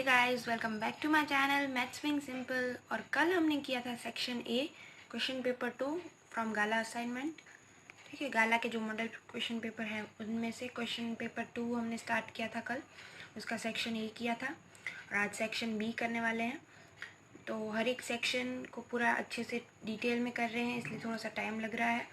Hey guys, welcome back to my channel maths being simple. और कल हमने किया था section A question paper 2 from Gala assignment. ठीक है, गाला के जो मॉडल क्वेश्चन पेपर हैं उनमें से क्वेश्चन पेपर 2 हमने स्टार्ट किया था कल, उसका सेक्शन ए किया था और आज सेक्शन बी करने वाले हैं। तो हर एक सेक्शन को पूरा अच्छे से डिटेल में कर रहे हैं, इसलिए थोड़ा सा टाइम लग रहा है।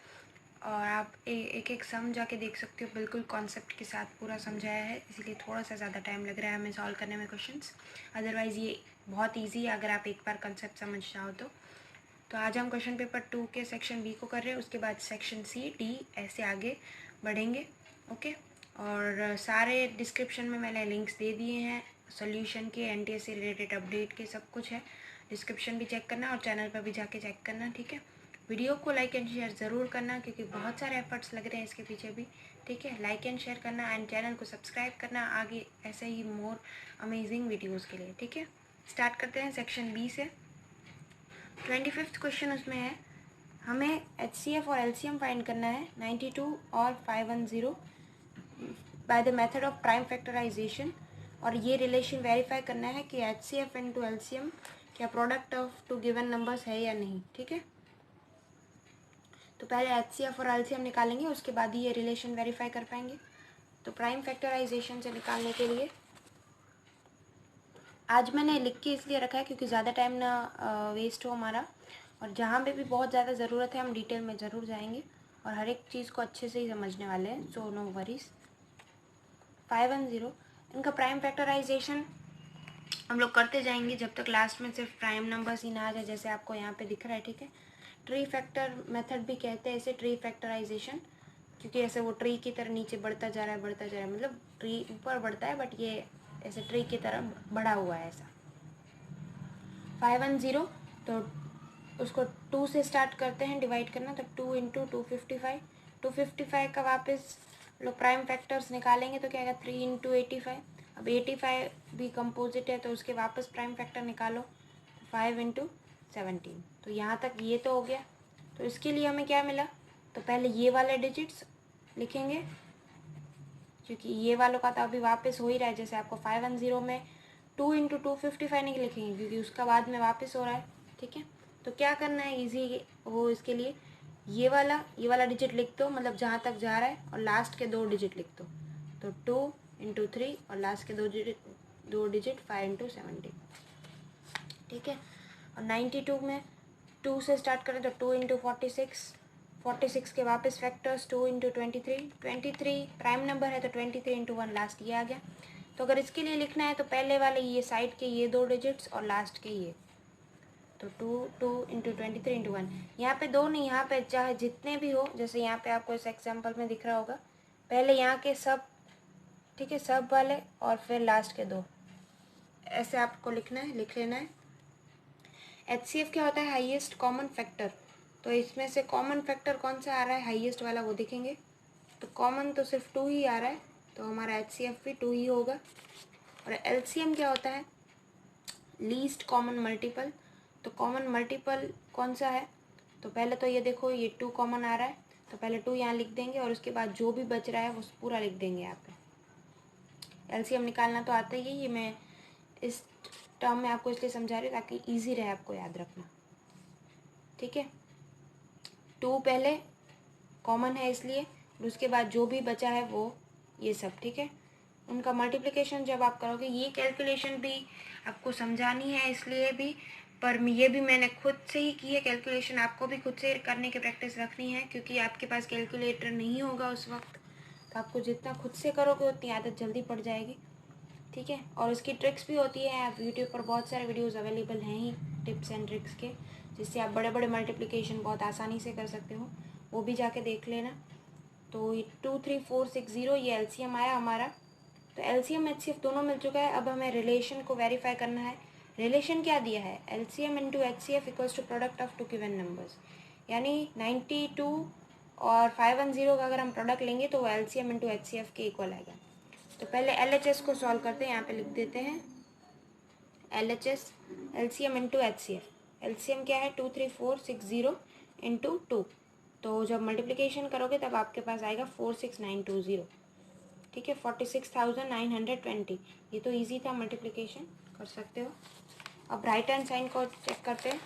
और आप एक एक सम जाके देख सकते हो, बिल्कुल कॉन्सेप्ट के साथ पूरा समझाया है, इसीलिए थोड़ा सा ज़्यादा टाइम लग रहा है हमें सॉल्व करने में क्वेश्चंस। अदरवाइज़ ये बहुत इजी है अगर आप एक बार कंसेप्ट समझ जाओ तो आज हम क्वेश्चन पेपर 2 के सेक्शन बी को कर रहे हैं, उसके बाद सेक्शन सी डी ऐसे आगे बढ़ेंगे। ओके, और सारे डिस्क्रिप्शन में मैंने लिंक्स दे दिए हैं सोल्यूशन के, एनटीए से रिलेटेड अपडेट के, सब कुछ है। डिस्क्रिप्शन भी चेक करना और चैनल पर भी जाके चेक करना। ठीक है, वीडियो को लाइक एंड शेयर ज़रूर करना क्योंकि बहुत सारे एफर्ट्स लग रहे हैं इसके पीछे भी। ठीक है, लाइक एंड शेयर करना एंड चैनल को सब्सक्राइब करना आगे ऐसे ही मोर अमेजिंग वीडियोस के लिए। ठीक है, स्टार्ट करते हैं सेक्शन बी से। 25th क्वेश्चन उसमें है, हमें HCF और LCM फाइंड करना है 92 और 510 by the method of prime factorization. और ये रिलेशन वेरीफाई करना है कि HCF इंटू LCM क्या product of two given numbers है या नहीं। ठीक है, तो पहले HCF और LCM निकालेंगे, उसके बाद ही ये रिलेशन वेरीफाई कर पाएंगे। तो प्राइम फैक्टराइजेशन से निकालने के लिए आज मैंने लिख के इसलिए रखा है क्योंकि ज़्यादा टाइम ना वेस्ट हो हमारा, और जहाँ पे भी बहुत ज़्यादा ज़रूरत है हम डिटेल में ज़रूर जाएंगे और हर एक चीज़ को अच्छे से ही समझने वाले हैं, सो नो वरीज। 510 इनका प्राइम फैक्टराइजेशन हम लोग करते जाएंगे जब तक लास्ट में सिर्फ प्राइम नंबर्स ही ना आ जाए, जैसे आपको यहाँ पे दिख रहा है। ठीक है, ट्री फैक्टर मेथड भी कहते हैं इसे, ट्री फैक्टराइजेशन, क्योंकि ऐसे वो ट्री की तरह नीचे बढ़ता जा रहा है, मतलब ट्री ऊपर बढ़ता है बट ये ऐसे ट्री की तरह बढ़ा हुआ है ऐसा। 510 तो उसको 2 से स्टार्ट करते हैं डिवाइड करना, तो 2 इंटू 255, 255 का वापस लोग प्राइम फैक्टर्स निकालेंगे तो क्या आएगा 3 इंटू 85। अब 85 भी कंपोजिट है तो उसके वापस प्राइम फैक्टर निकालो, 5 इंटू 17। तो यहाँ तक ये तो हो गया। तो इसके लिए हमें क्या मिला, तो पहले ये वाले डिजिट्स लिखेंगे क्योंकि ये वालों का तो अभी वापस हो ही रहा है। जैसे आपको 510 में 2 इंटू 255 नहीं लिखेंगे क्योंकि उसका बाद में वापस हो रहा है। ठीक है, तो क्या करना है इजी हो इसके लिए, ये वाला डिजिट लिख दो, मतलब जहाँ तक जा रहा है, और लास्ट के 2 डिजिट लिख दो। तो 2 इंटू 3 और लास्ट के 2 डिजिट 5 इंटू 17। ठीक है, और 92 में 2 से स्टार्ट करें तो 2 इंटू 46, 46 के वापस फैक्टर्स 2 इंटू 23, 23 प्राइम नंबर है तो 23 इंटू 1 लास्ट ये आ गया। तो अगर इसके लिए लिखना है तो पहले वाले ये साइड के ये 2 डिजिट्स और लास्ट के ये, तो 2 इंटू 23 इंटू 1। यहाँ पे 2 नहीं, यहाँ पे चाहे जितने भी हो, जैसे यहाँ पे आपको इस एग्जाम्पल में दिख रहा होगा, पहले यहाँ के सब, ठीक है, सब वाले और फिर लास्ट के 2, ऐसे आपको लिखना है, लिख लेना है। HCF क्या होता है, हाईएस्ट कॉमन फैक्टर। तो इसमें से कॉमन फैक्टर कौन सा आ रहा है, हाईएस्ट वाला, वो देखेंगे। तो कॉमन तो सिर्फ 2 ही आ रहा है, तो हमारा HCF भी 2 ही होगा। और LCM क्या होता है, लीस्ट कॉमन मल्टीपल। तो कॉमन मल्टीपल कौन सा है, तो पहले तो ये देखो ये 2 कॉमन आ रहा है, तो पहले 2 यहाँ लिख देंगे और उसके बाद जो भी बच रहा है वो पूरा लिख देंगे यहाँ पे। LCM निकालना तो आता ही है, ये मैं इस टर्म में आपको इसलिए समझा रही हूँ ताकि ईजी रहे आपको याद रखना। ठीक है, 2 पहले कॉमन है इसलिए, और उसके बाद जो भी बचा है वो ये सब। ठीक है, उनका मल्टीप्लिकेशन जब आप करोगे, ये कैलकुलेशन भी आपको समझानी है इसलिए भी, पर ये भी मैंने खुद से ही की है कैलकुलेशन, आपको भी खुद से करने की प्रैक्टिस रखनी है क्योंकि आपके पास कैलकुलेटर नहीं होगा उस वक्त, तो आपको जितना खुद से करोगे उतनी आदत जल्दी पड़ जाएगी। ठीक है, और उसकी ट्रिक्स भी होती है, आप यूट्यूब पर बहुत सारे वीडियोस अवेलेबल हैं ही टिप्स एंड ट्रिक्स के, जिससे आप बड़े बड़े मल्टीप्लिकेशन बहुत आसानी से कर सकते हो, वो भी जाके देख लेना। तो ये 23460 ये LCM आया हमारा। तो LCM HCF दोनों मिल चुका है, अब हमें रिलेशन को वेरीफाई करना है। रिलेशन क्या दिया है, LCM into HCF equals to product of 2 given numbers, यानी 92 और 510 का अगर हम प्रोडक्ट लेंगे तो वो LCM इंटू HCF के इक्वल आएगा। तो पहले LHS को सॉल्व करते हैं, यहाँ पे लिख देते हैं LHS LCM into HCF। LCM क्या है 23460 इंटू 2, तो जब मल्टीप्लिकेशन करोगे तब आपके पास आएगा 46920। ठीक है, 46,920। ये तो इजी था मल्टीप्लिकेशन, कर सकते हो। अब राइट हैंड साइड को चेक करते हैं।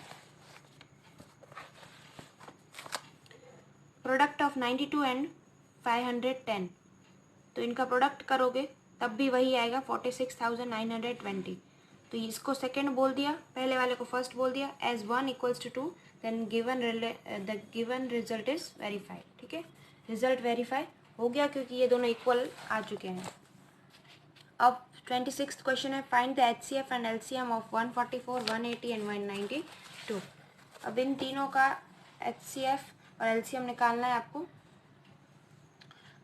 प्रोडक्ट ऑफ 92 एंड 510, तो इनका प्रोडक्ट करोगे तब भी वही आएगा 46,920। तो इसको सेकंड बोल दिया, पहले वाले को फर्स्ट बोल दिया। As 1 equals to 2 then the given result is verified. ठीक है, रिजल्ट वेरीफाई हो गया क्योंकि ये दोनों इक्वल आ चुके हैं। अब 26th क्वेश्चन है, find the HCF and LCM of 144, 180 and 192। अब इन तीनों का HCF और LCM निकालना है आपको।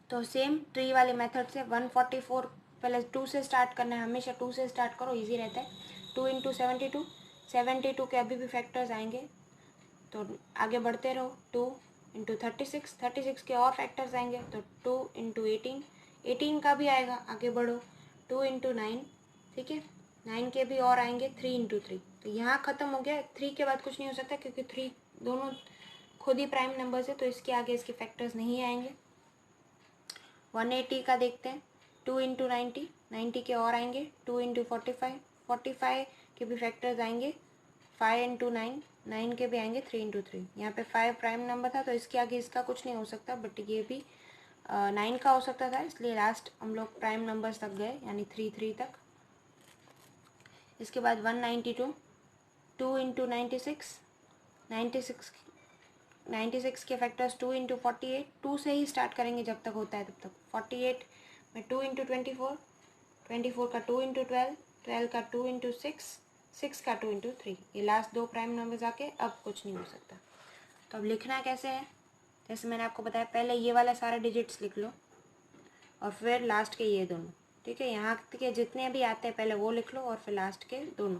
तो सेम ट्री वाले मेथड से 144 पहले 2 से स्टार्ट करना है, हमेशा 2 से स्टार्ट करो, इजी रहता है। 2 इंटू 72, 72 के अभी भी फैक्टर्स आएंगे तो आगे बढ़ते रहो। 2 इंटू 36, 36 के और फैक्टर्स आएंगे तो 2 इंटू 18, 18 का भी आएगा, आगे बढ़ो। 2 इंटू 9, ठीक है, 9 के भी और आएंगे। 3 इंटू 3, तो यहाँ ख़त्म हो गया। 3 के बाद कुछ नहीं हो सकता क्योंकि 3 दोनों खुद ही प्राइम नंबर्स है, तो इसके आगे इसके फैक्टर्स नहीं आएंगे। 180 का देखते हैं। 2 इंटू 90, 90 के और आएंगे। 2 इंटू 45, 45 के भी फैक्टर्स आएंगे। 5 इंटू 9, 9 के भी आएंगे। 3 इंटू 3, यहाँ पे 5 प्राइम नंबर था तो इसके आगे इसका कुछ नहीं हो सकता, बट ये भी 9 का हो सकता था, इसलिए लास्ट हम लोग प्राइम नंबर्स तक गए, यानी 3 3 तक। इसके बाद 192, 2 इंटू 96, 96 के फैक्टर्स 2 इंटू 48, 2 से ही स्टार्ट करेंगे जब तक होता है तब तक। 48 में 2 इंटू 24, 24 का 2 इंटू 12, 12 का 2 इंटू 6, 6 का 2 इंटू 3। ये लास्ट दो प्राइम नंबर्स आके अब कुछ नहीं हो सकता। तो अब लिखना कैसे है, जैसे मैंने आपको बताया, पहले ये वाला सारा डिजिट्स लिख लो और फिर लास्ट के ये दोनों। ठीक है, यहाँ के जितने भी आते हैं पहले वो लिख लो और फिर लास्ट के दोनों,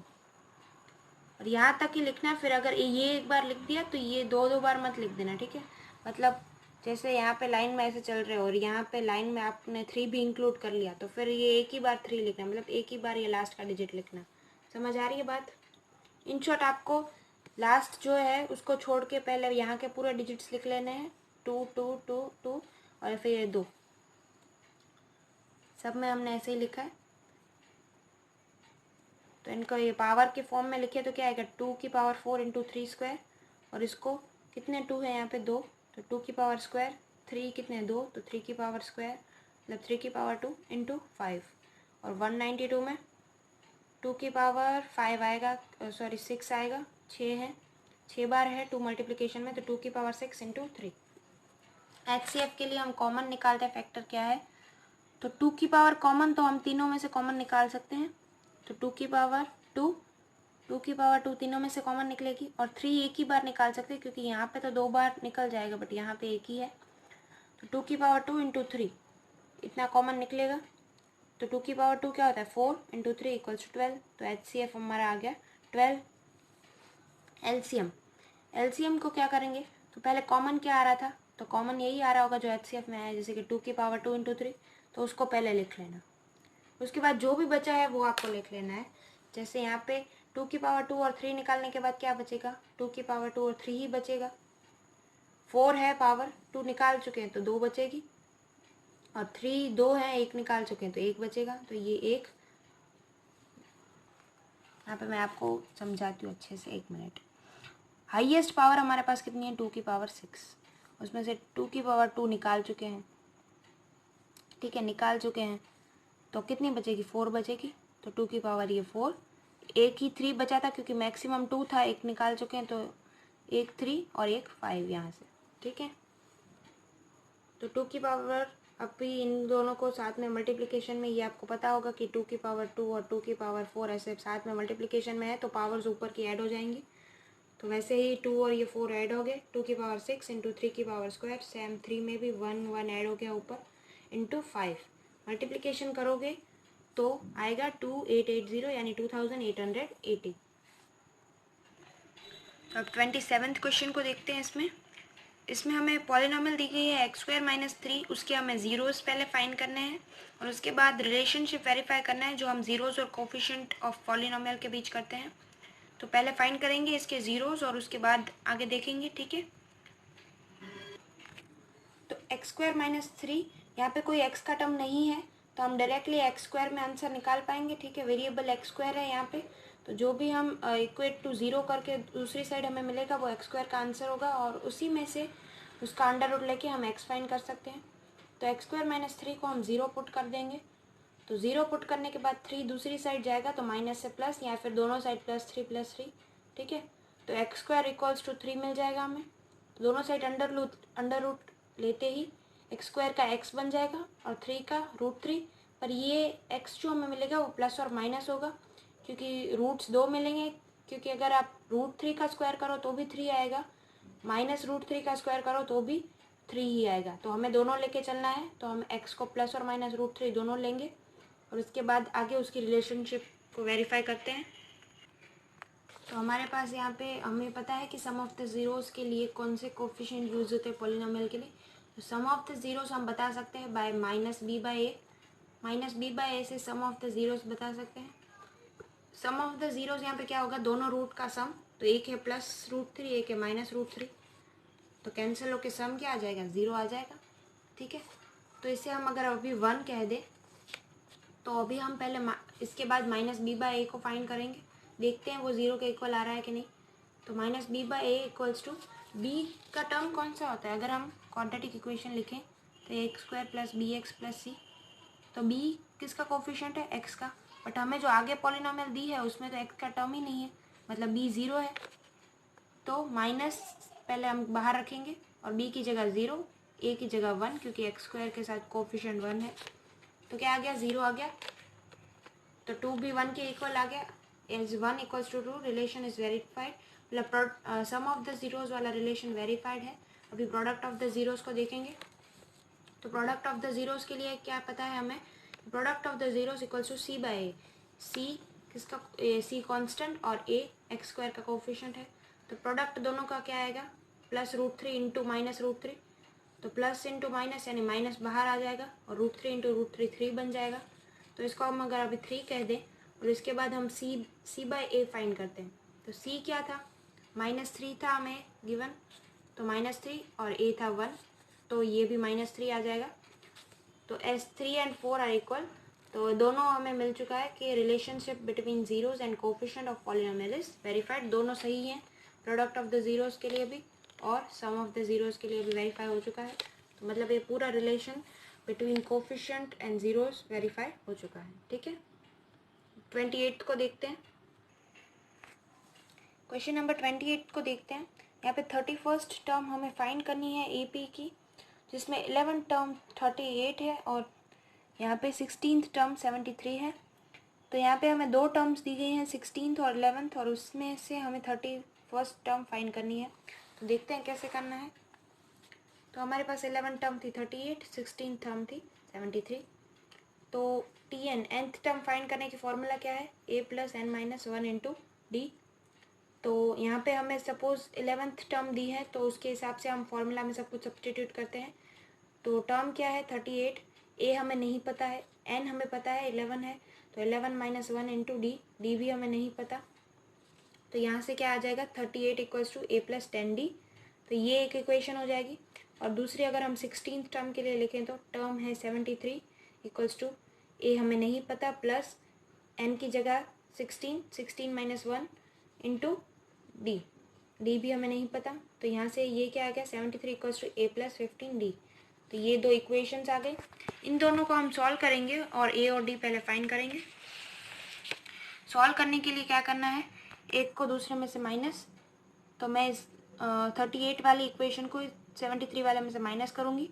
और यहाँ तक ही लिखना है। फिर अगर ये एक बार लिख दिया तो ये दो बार मत लिख देना। ठीक है, मतलब जैसे यहाँ पे लाइन में ऐसे चल रहे हो और यहाँ पे लाइन में आपने 3 भी इंक्लूड कर लिया तो फिर ये एक ही बार 3 लिखना, मतलब एक ही बार ये लास्ट का डिजिट लिखना। समझ आ रही है बात? इन शॉर्ट आपको लास्ट जो है उसको छोड़ के पहले यहाँ के पूरे डिजिट्स लिख लेने हैं। 2 2 2 2 और फिर ये 2, सब में हमने ऐसे ही लिखा है। तो इनको ये पावर के फॉर्म में लिखे तो क्या आएगा, 2 की पावर 4 इंटू 3 स्क्वायर, और इसको कितने 2 है यहाँ पे 2, तो 2 की पावर स्क्वायर, 3 कितने 2, तो 3 की पावर स्क्वायर, मतलब 3 की पावर 2 इंटू 5। और 192 में 2 की पावर 5 आएगा, सॉरी 6 आएगा, 6 है, 6 बार है 2 मल्टीप्लिकेशन में, तो 2 की पावर 6 इंटू 3। HCF के लिए हम कॉमन निकालते हैं, फैक्टर क्या है, तो 2 की पावर कॉमन, तो हम तीनों में से कॉमन निकाल सकते हैं। तो 2 की पावर 2, 2 की पावर 2 तीनों में से कॉमन निकलेगी, और 3 एक ही बार निकाल सकते हैं क्योंकि यहाँ पे तो 2 बार निकल जाएगा बट यहाँ पे एक ही है। तो 2 की पावर 2 इंटू 3 इतना कॉमन निकलेगा। तो 2 की पावर 2 क्या होता है, 4 इंटू 3 इक्वल्स 12। तो HCF हमारा आ गया 12। LCM को क्या करेंगे, तो पहले कॉमन क्या आ रहा था, तो कॉमन यही आ रहा होगा जो HCF में आया, जैसे कि 2 की पावर 2 इंटू 3, तो उसको पहले लिख लेना। उसके बाद जो भी बचा है वो आपको लिख लेना है। जैसे यहाँ पे 2 की पावर 2 और 3 निकालने के बाद क्या बचेगा, 2 की पावर 2 और 3 ही बचेगा। 4 है पावर, 2 निकाल चुके हैं तो 2 बचेगी, और 3 2 है, 1 निकाल चुके हैं तो 1 बचेगा। तो ये 1, यहाँ पे मैं आपको समझाती हूँ अच्छे से, 1 मिनट। हाईएस्ट पावर हमारे पास कितनी है, 2 की पावर 6, उसमें से 2 की पावर 2 निकाल चुके हैं। ठीक है, निकाल चुके हैं तो कितनी बचेगी, 4 बचेगी। तो 2 की पावर ये 4, एक ही 3 बचा था क्योंकि मैक्सिमम 2 था, 1 निकाल चुके हैं तो 1 3 और 1 5 यहाँ से। ठीक है, तो 2 की पावर, अब भी इन दोनों को साथ में मल्टीप्लिकेशन में, ये आपको पता होगा कि 2 की पावर 2 और 2 की पावर 4 ऐसे साथ में मल्टीप्लिकेशन में है तो पावर्स ऊपर की ऐड हो जाएंगी। तो वैसे ही 2 और ये 4 ऐड हो गए, 2 की पावर 6 इंटू 3 की पावर स्क्वायर, सेम 3 में भी 1 1 ऐड हो गया ऊपर, इंटू 5। मल्टीप्लिकेशन करोगे तो आएगा 2880, यानी 2880। तो अब 27th क्वेश्चन को देखते हैं। इसमें हमें पॉलिनॉमियल दी गई है x² - 3, उसके हमें ज़ीरोज़ पहले फाइंड करने हैं और उसके बाद रिलेशनशिप वेरीफाई करना है जो हम ज़ीरोज़ और कोफिशिएंट ऑफ पॉलिनॉमियल के बीच करते हैं। तो पहले फाइंड करेंगे इसके ज़ीरोज़ और उसके बाद आगे देखेंगे। ठीक है, तो x² - 3, यहाँ पे कोई x का टर्म नहीं है तो हम डायरेक्टली एक्स स्क्वायर में आंसर निकाल पाएंगे, ठीक है। वेरिएबल एक्स स्क्वायर है यहाँ पे, तो जो भी हम इक्वेट टू ज़ीरो करके दूसरी साइड हमें मिलेगा वो एक्स स्क्वायर का आंसर होगा, और उसी में से उसका अंडर रूट लेके हम एक्स फाइंड कर सकते हैं। तो एक्स स्क्वायर माइनस 3 को हम 0 पुट कर देंगे, तो 0 पुट करने के बाद 3 दूसरी साइड जाएगा तो माइनस से प्लस, या फिर दोनों साइड +3 ठीक है। तो एक्स स्क्वायर इक्वल्स टू 3 मिल जाएगा हमें। दोनों साइड अंडर रूट लेते ही एक्स स्क्वायर का एक्स बन जाएगा और 3 का √3, पर ये एक्स जो हमें मिलेगा वो प्लस और माइनस होगा, क्योंकि रूट्स 2 मिलेंगे, क्योंकि अगर आप √3 का स्क्वायर करो तो भी 3 आएगा, माइनस √3 का स्क्वायर करो तो भी 3 ही आएगा। तो हमें दोनों लेके चलना है, तो हम एक्स को प्लस और माइनस √3 दोनों लेंगे, और उसके बाद आगे उसकी रिलेशनशिप को वेरीफाई करते हैं। तो हमारे पास यहाँ पे हमें पता है कि सम ऑफ द ज़ीरोज़ के लिए कौन से कोफिशिएंट यूज़ होते हैं पॉलिनोमियल के लिए। तो सम ऑफ द ज़ीरोज़ हम बता सकते हैं बाय -b/a, -b/a से सम ऑफ द ज़ीरोज़ बता सकते हैं। सम ऑफ द ज़ीरोज़ यहाँ पे क्या होगा, दोनों रूट का सम, तो एक है +√3, एक है -√3, तो कैंसिल होके सम क्या आ जाएगा, 0 आ जाएगा, ठीक है। तो इसे हम अगर अभी 1 कह दें, तो अभी हम पहले इसके बाद -b/a को फाइंड करेंगे, देखते हैं वो 0 के इक्वल आ रहा है कि नहीं। तो -b/a इक्वल्स टू, b का टर्म कौन सा होता है, अगर हम क्वाड्रेटिक इक्वेशन लिखें तो x² + bx + c, तो b किसका कोफिशिएंट है, x का, बट हमें जो आगे पॉलिनोमियल दी है उसमें तो x का टर्म ही नहीं है, मतलब b 0 है, तो माइनस पहले हम बाहर रखेंगे और b की जगह 0, a की जगह 1, क्योंकि x² के साथ कोफिशिएंट 1 है, तो क्या आ गया, 0 आ गया। तो 2 भी 1 के इक्वल आ गया, एज 1 = 2, रिलेशन इज वेरीफाइड, मतलब सम ऑफ द ज़ीरोज़ वाला रिलेशन वेरीफाइड है। अभी प्रोडक्ट ऑफ द ज़ीरोज़ को देखेंगे, तो प्रोडक्ट ऑफ द ज़ीरोज़ के लिए क्या पता है हमें, product of the zeros equals to c/a, c किसका, c कांस्टेंट और a एक्स स्क्वायर का कोफिशिएंट है, तो प्रोडक्ट दोनों का क्या आएगा, +√3 इंटू -√3, तो प्लस इंटू माइनस यानी माइनस बाहर आ जाएगा, और √3 इंटू √3 3 बन जाएगा। तो इसको हम अगर अभी 3 कह दें और इसके बाद हम c/a फाइंड करते हैं, तो c क्या था, -3 था हमें गिवन, तो -3 और a था 1, तो ये भी -3 आ जाएगा। तो एस 3 एंड 4 आर इक्वल, तो दोनों हमें मिल चुका है कि relationship between zeros and coefficient of polynomial is verified, दोनों सही हैं, प्रोडक्ट ऑफ द ज़ीरोज़ के लिए भी और सम ऑफ द ज़ीरोज़ के लिए भी वेरीफाई हो चुका है। तो मतलब ये पूरा relation between coefficient and zeros verify हो चुका है, ठीक है। 28 को देखते हैं, क्वेश्चन नंबर 28 को देखते हैं। यहाँ पे 31st टर्म हमें फाइंड करनी है AP की, जिसमें 11th टर्म 38 है और यहाँ पे 16th टर्म 73 है। तो यहाँ पे हमें 2 टर्म्स दी गई हैं, 16th और 11th, और उसमें से हमें 31st टर्म फाइंड करनी है। तो देखते हैं कैसे करना है। तो हमारे पास 11th टर्म थी 38, 16th टर्म थी 73। तो Tn nth टर्म फाइंड करने की फॉर्मूला क्या है, a + n - 1 × d। तो यहाँ पे हमें सपोज़ 11th टर्म दी है, तो उसके हिसाब से हम फॉर्मूला में सब कुछ सब्स्टिट्यूट करते हैं। तो टर्म क्या है 38, a हमें नहीं पता है, n हमें पता है 11 है, तो 11 - 1 × d, d भी हमें नहीं पता, तो यहाँ से क्या आ जाएगा 38 = a + 10d। तो ये एक इक्वेशन हो जाएगी। और दूसरी अगर हम 16th टर्म के लिए लिखें, तो टर्म है 73 = a हमें नहीं पता, प्लस n की जगह 16 - 1 × d, d भी हमें नहीं पता, तो यहाँ से ये क्या आ गया 73 = a + 15d। तो ये 2 इक्वेशंस आ गई, इन दोनों को हम सॉल्व करेंगे और a और d पहले फाइंड करेंगे। सॉल्व करने के लिए क्या करना है, एक को दूसरे में से माइनस, तो मैं इस 38 वाली इक्वेशन को 73 वाले में से माइनस करूँगी,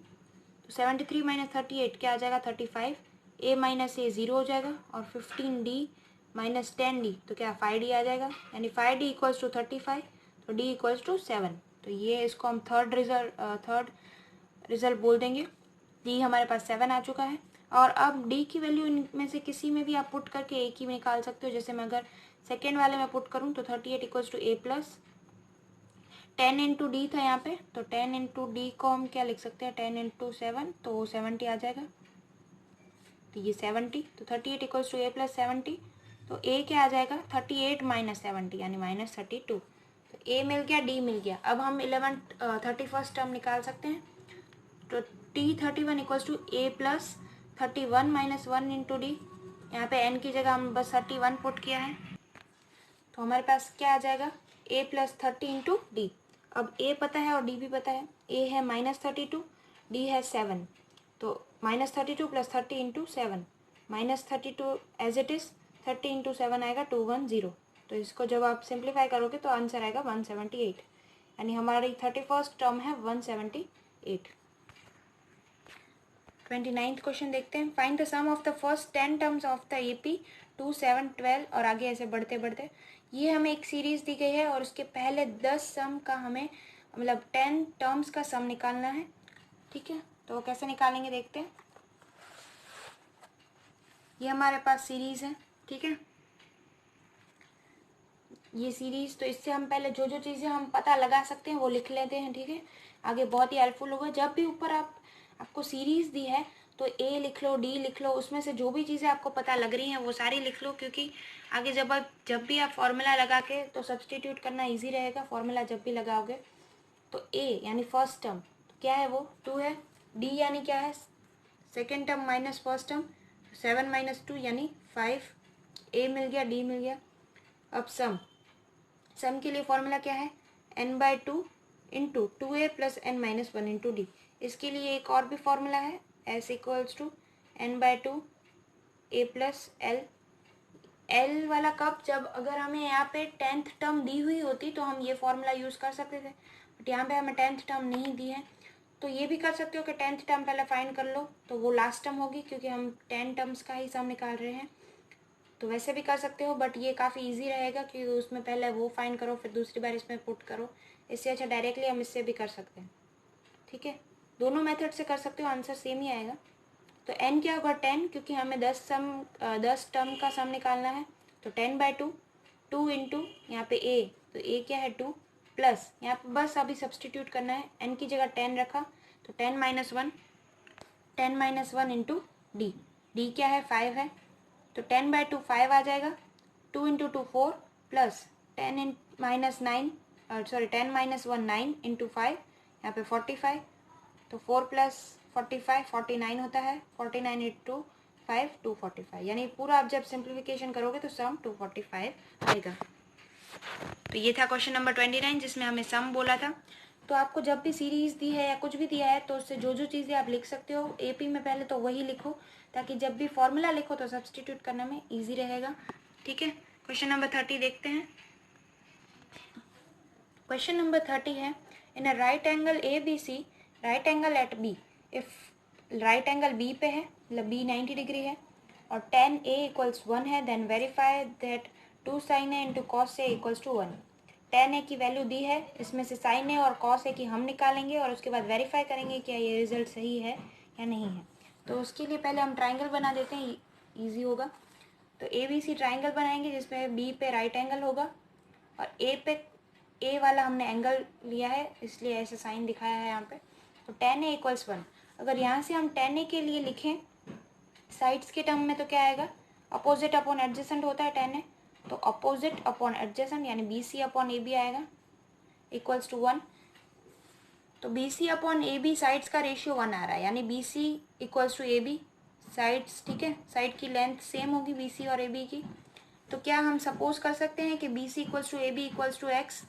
तो 73 - 38 क्या आ जाएगा 35, a - a 0 हो जाएगा, और 15d - 10d तो क्या 5d आ जाएगा, यानी 5d = 35, तो d = 7। तो ये इसको हम थर्ड रिजल्ट बोल देंगे। d हमारे पास 7 आ चुका है, और अब d की वैल्यू इनमें से किसी में भी आप पुट करके एक ही में निकाल सकते हो। जैसे मैं अगर सेकेंड वाले में पुट करूँ तो 38 = a + 10 × d था यहाँ पे, तो 10 × d को हम क्या लिख सकते हैं 10 × 7, तो 70 आ जाएगा, तो ये 70, तो 38 = a + 70, तो a क्या आ जाएगा 38 - 70 यानी -32। तो a मिल गया, d मिल गया। अब हम 31st टर्म निकाल सकते हैं, तो T31 = a + 31 minus 1 into D, यहाँ पे n की जगह हम बस 31 पुट किया है, तो हमारे पास क्या आ जाएगा a प्लस 30 इंटू डी। अब a पता है और d भी पता है, a है -32, d है 7, तो -32 plus 30 into 7, -32 as it is, 30 into 7 आएगा 210, तो इसको जब आप सिंप्लीफाई करोगे तो आंसर आएगा 178, यानी हमारी 31st टर्म है 178। 29th क्वेश्चन देखते हैं। Find the sum of the first 10 terms of the AP 2, 7, 12 और आगे ऐसे बढ़ते बढ़ते। ये हमें एक सीरीज दी गई है और उसके पहले 10 सम का हमें मतलब 10 टर्म्स का सम निकालना है, ठीक है। तो वो कैसे निकालेंगे देखते हैं। ये हमारे पास सीरीज है, ठीक है, ये सीरीज, तो इससे हम पहले जो जो चीज़ें हम पता लगा सकते हैं वो लिख लेते हैं, ठीक है। आगे बहुत ही हेल्पफुल होगा। जब भी ऊपर आपको सीरीज दी है तो ए लिख लो, डी लिख लो, उसमें से जो भी चीज़ें आपको पता लग रही हैं वो सारी लिख लो, क्योंकि आगे जब भी आप फॉर्मूला लगा के तो सब्सटीट्यूट करना ईजी रहेगा। फॉर्मूला जब भी लगाओगे तो ए यानी फर्स्ट टर्म क्या है वो 2 है, डी यानी क्या है second term minus first term 7 minus 2 यानी 5, ए मिल गया, डी मिल गया। अब सम के लिए फॉर्मूला क्या है n/2 into 2a plus n minus 1 into d. इसके लिए एक और भी फॉर्मूला है s equals to n/2 a plus l वाला कप, जब अगर हमें यहाँ पे 10th टर्म दी हुई होती तो हम ये फॉर्मूला यूज़ कर सकते थे, बट यहाँ पे हमें 10th टर्म नहीं दी है। तो ये भी कर सकते हो कि 10th टर्म पहले फाइंड कर लो, तो वो लास्ट टर्म होगी क्योंकि हम 10 टर्म्स का ही सम निकाल रहे हैं। तो वैसे भी कर सकते हो, बट ये काफ़ी इजी रहेगा क्योंकि उसमें पहले वो फाइंड करो फिर दूसरी बार इसमें पुट करो। इससे अच्छा डायरेक्टली हम इससे भी कर सकते हैं, ठीक है। दोनों मेथड से कर सकते हो, आंसर सेम ही आएगा। तो n क्या होगा 10, क्योंकि हमें 10 टर्म का सम निकालना है, तो 10/2, 2 इंटू यहाँ पे a, तो a क्या है 2 प्लस यहाँ पे बस अभी सब्सटीट्यूट करना है, n की जगह 10 रखा तो 10 माइनस 1 इंटू डी क्या है 5 है, तो 10/2 5 आ जाएगा, 2 इंटू 2 4 प्लस 10 माइनस 1 9 इंटू 5 यहाँ पे 45, तो 4 प्लस 45 49 होता है, 49 इंटू 5 245, यानी पूरा आप जब सिंप्लीफिकेशन करोगे तो सम 245 आएगा। तो ये था क्वेश्चन नंबर 29 जिसमें हमें सम बोला था। तो आपको जब भी सीरीज दी है या कुछ भी दिया है तो उससे जो जो चीज़ें आप लिख सकते हो एपी में पहले तो वही लिखो, ताकि जब भी फॉर्मूला लिखो तो सब्सटीट्यूट करने में इजी रहेगा, ठीक है। क्वेश्चन नंबर 30 देखते हैं। क्वेश्चन नंबर 30 है, in a right angle A B C, right angle at B, if right angle B पे है मतलब बी 90 डिग्री है और tan A इक्वल्स 1 है, then verify that 2 sin A into cos A equals to 1। tan A की value दी है, इसमें से sin A और cos A की हम निकालेंगे और उसके बाद वेरीफाई करेंगे क्या ये रिजल्ट सही है या नहीं है। तो उसके लिए पहले हम ट्राइंगल बना देते हैं, ईजी होगा। तो ABC ट्राइंगल बनाएंगे जिसमें B पे राइट एंगल होगा और A वाला हमने एंगल लिया है इसलिए ऐसे साइन दिखाया है यहाँ पे। तो tan A इक्वल्स 1, अगर यहाँ से हम tan A के लिए लिखें साइड्स के टर्म में तो क्या आएगा, अपोजिट अपॉन एडजेसेंट होता है tan A, तो अपोजिट अपॉन एडजेसेंट यानी BC अपॉन AB आएगा इक्वल्स टू 1। तो BC अपॉन AB साइड्स का रेशियो 1 आ रहा है, यानी BC equals to AB sides, ठीक है, साइड की लेंथ सेम होगी BC और AB की। तो क्या हम सपोज कर सकते हैं कि BC equals to AB equals to x,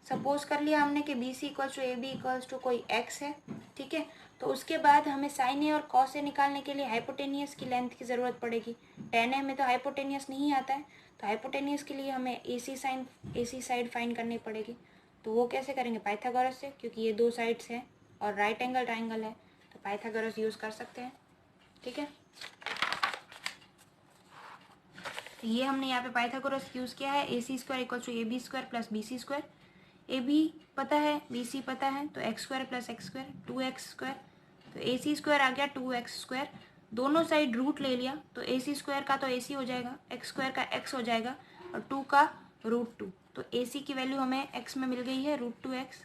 suppose कर लिया हमने कि BC equals to AB equals to कोई x है, ठीक है। तो उसके बाद हमें साइन ए और कॉस ए निकालने के लिए हाइपोटेनियस की लेंथ की ज़रूरत पड़ेगी। tan ए में तो हाइपोटेनियस नहीं आता है, तो हाइपोटेनियस के लिए हमें AC साइड फाइंड करनी पड़ेगी। तो वो कैसे करेंगे, पाइथागोरस से, क्योंकि ये दो साइड्स हैं और राइट एंगल ट्राइंगल है तो पाइथागोरस यूज़ कर सकते हैं, ठीक है। तो ये हमने यहाँ पे पाइथागोरस यूज़ किया है, AC² equal to AB² plus BC²। AB पता है, BC पता है, तो x² प्लस x² 2x², तो AC² आ गया 2x², दोनों साइड रूट ले लिया तो AC² का तो AC हो जाएगा, x² का x हो जाएगा और 2 का √2, तो AC की वैल्यू हमें x में मिल गई है √2x।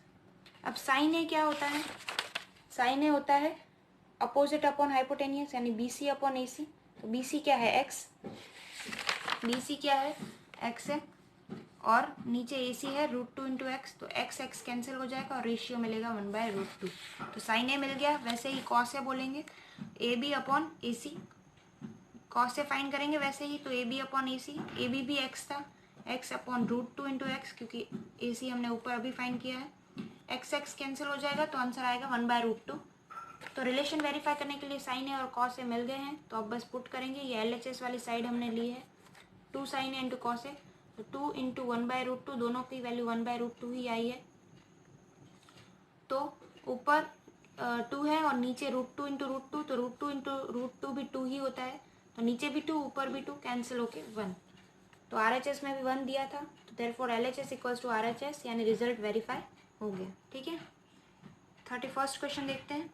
अब साइन ए क्या होता है, साइन ए होता है अपोजिट अपॉन हाइपोटेनियस यानी BC अपॉन AC, तो BC क्या है x, BC क्या है x है और नीचे AC है √2 इंटू एक्स, तो x कैंसिल हो जाएगा और रेशियो मिलेगा 1/√2। तो साइन ए मिल गया। वैसे ही कॉस ए बोलेंगे AB upon AC, cos a fine करेंगे वैसे ही, तो AB अपॉन AC, AB भी x था, x अपॉन √2 इंटू एक्स, क्योंकि AC हमने ऊपर अभी फाइन किया है। x कैंसिल हो जाएगा तो आंसर आएगा 1/√2। तो रिलेशन वेरीफाई करने के लिए साइन ए और कॉस ए मिल गए हैं, तो अब बस पुट करेंगे। ये LHS वाली साइड हमने ली है, 2 साइन ए इंटू कॉस ए, तो 2 इंटू 1/√2, दोनों की वैल्यू 1/√2 ही आई है। तो ऊपर 2 है और नीचे √2 इंटू √2, तो √2 इंटू √2 भी 2 ही होता है, तो नीचे भी 2 ऊपर भी 2, कैंसिल होके 1। तो RHS में भी 1 दिया था, तो therefore LHS equals to RHS, यानी रिजल्ट वेरीफाई हो गया। ठीक है, 31st क्वेश्चन देखते हैं।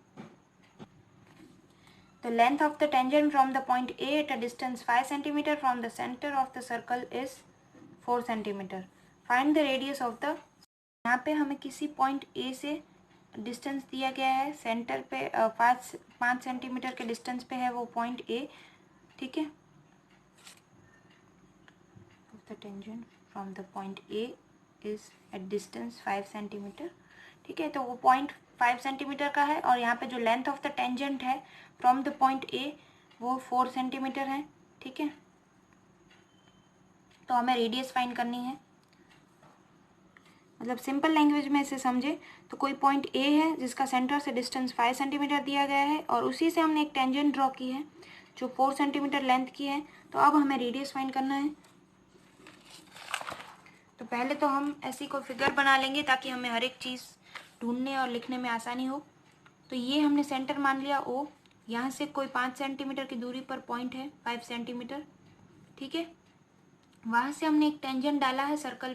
The length of the tangent from the point A at a distance 5 cm from the center of the circle is 4 cm. Find the radius of the, यहाँ पे हमें किसी पॉइंट A से डिस्टेंस दिया गया है, सेंटर पे 5 सेंटीमीटर के डिस्टेंस पे है वो पॉइंट A। ठीक है, the tangent from the point A is at distance 5 cm। ठीक है, तो वो पॉइंट 5 सेंटीमीटर का है और यहाँ पे जो लेंथ ऑफ द टेंजेंट है फ्रॉम द पॉइंट ए वो 4 सेंटीमीटर है। ठीक है, तो हमें रेडियस फाइंड करनी है। मतलब सिंपल लैंग्वेज में इसे समझे तो कोई पॉइंट ए है जिसका सेंटर से डिस्टेंस 5 सेंटीमीटर दिया गया है और उसी से हमने एक टेंजेंट ड्रॉ की है जो 4 सेंटीमीटर लेंथ की है। तो अब हमें रेडियस फाइंड करना है। तो पहले तो हम ऐसी कोई फिगर बना लेंगे ताकि हमें हर एक चीज़ ढूंढने और लिखने में आसानी हो। तो ये हमने सेंटर मान लिया O, यहाँ से कोई 5 सेंटीमीटर की दूरी पर पॉइंट है 5 सेंटीमीटर। ठीक है, वहाँ से हमने एक टेंजेंट डाला है सर्कल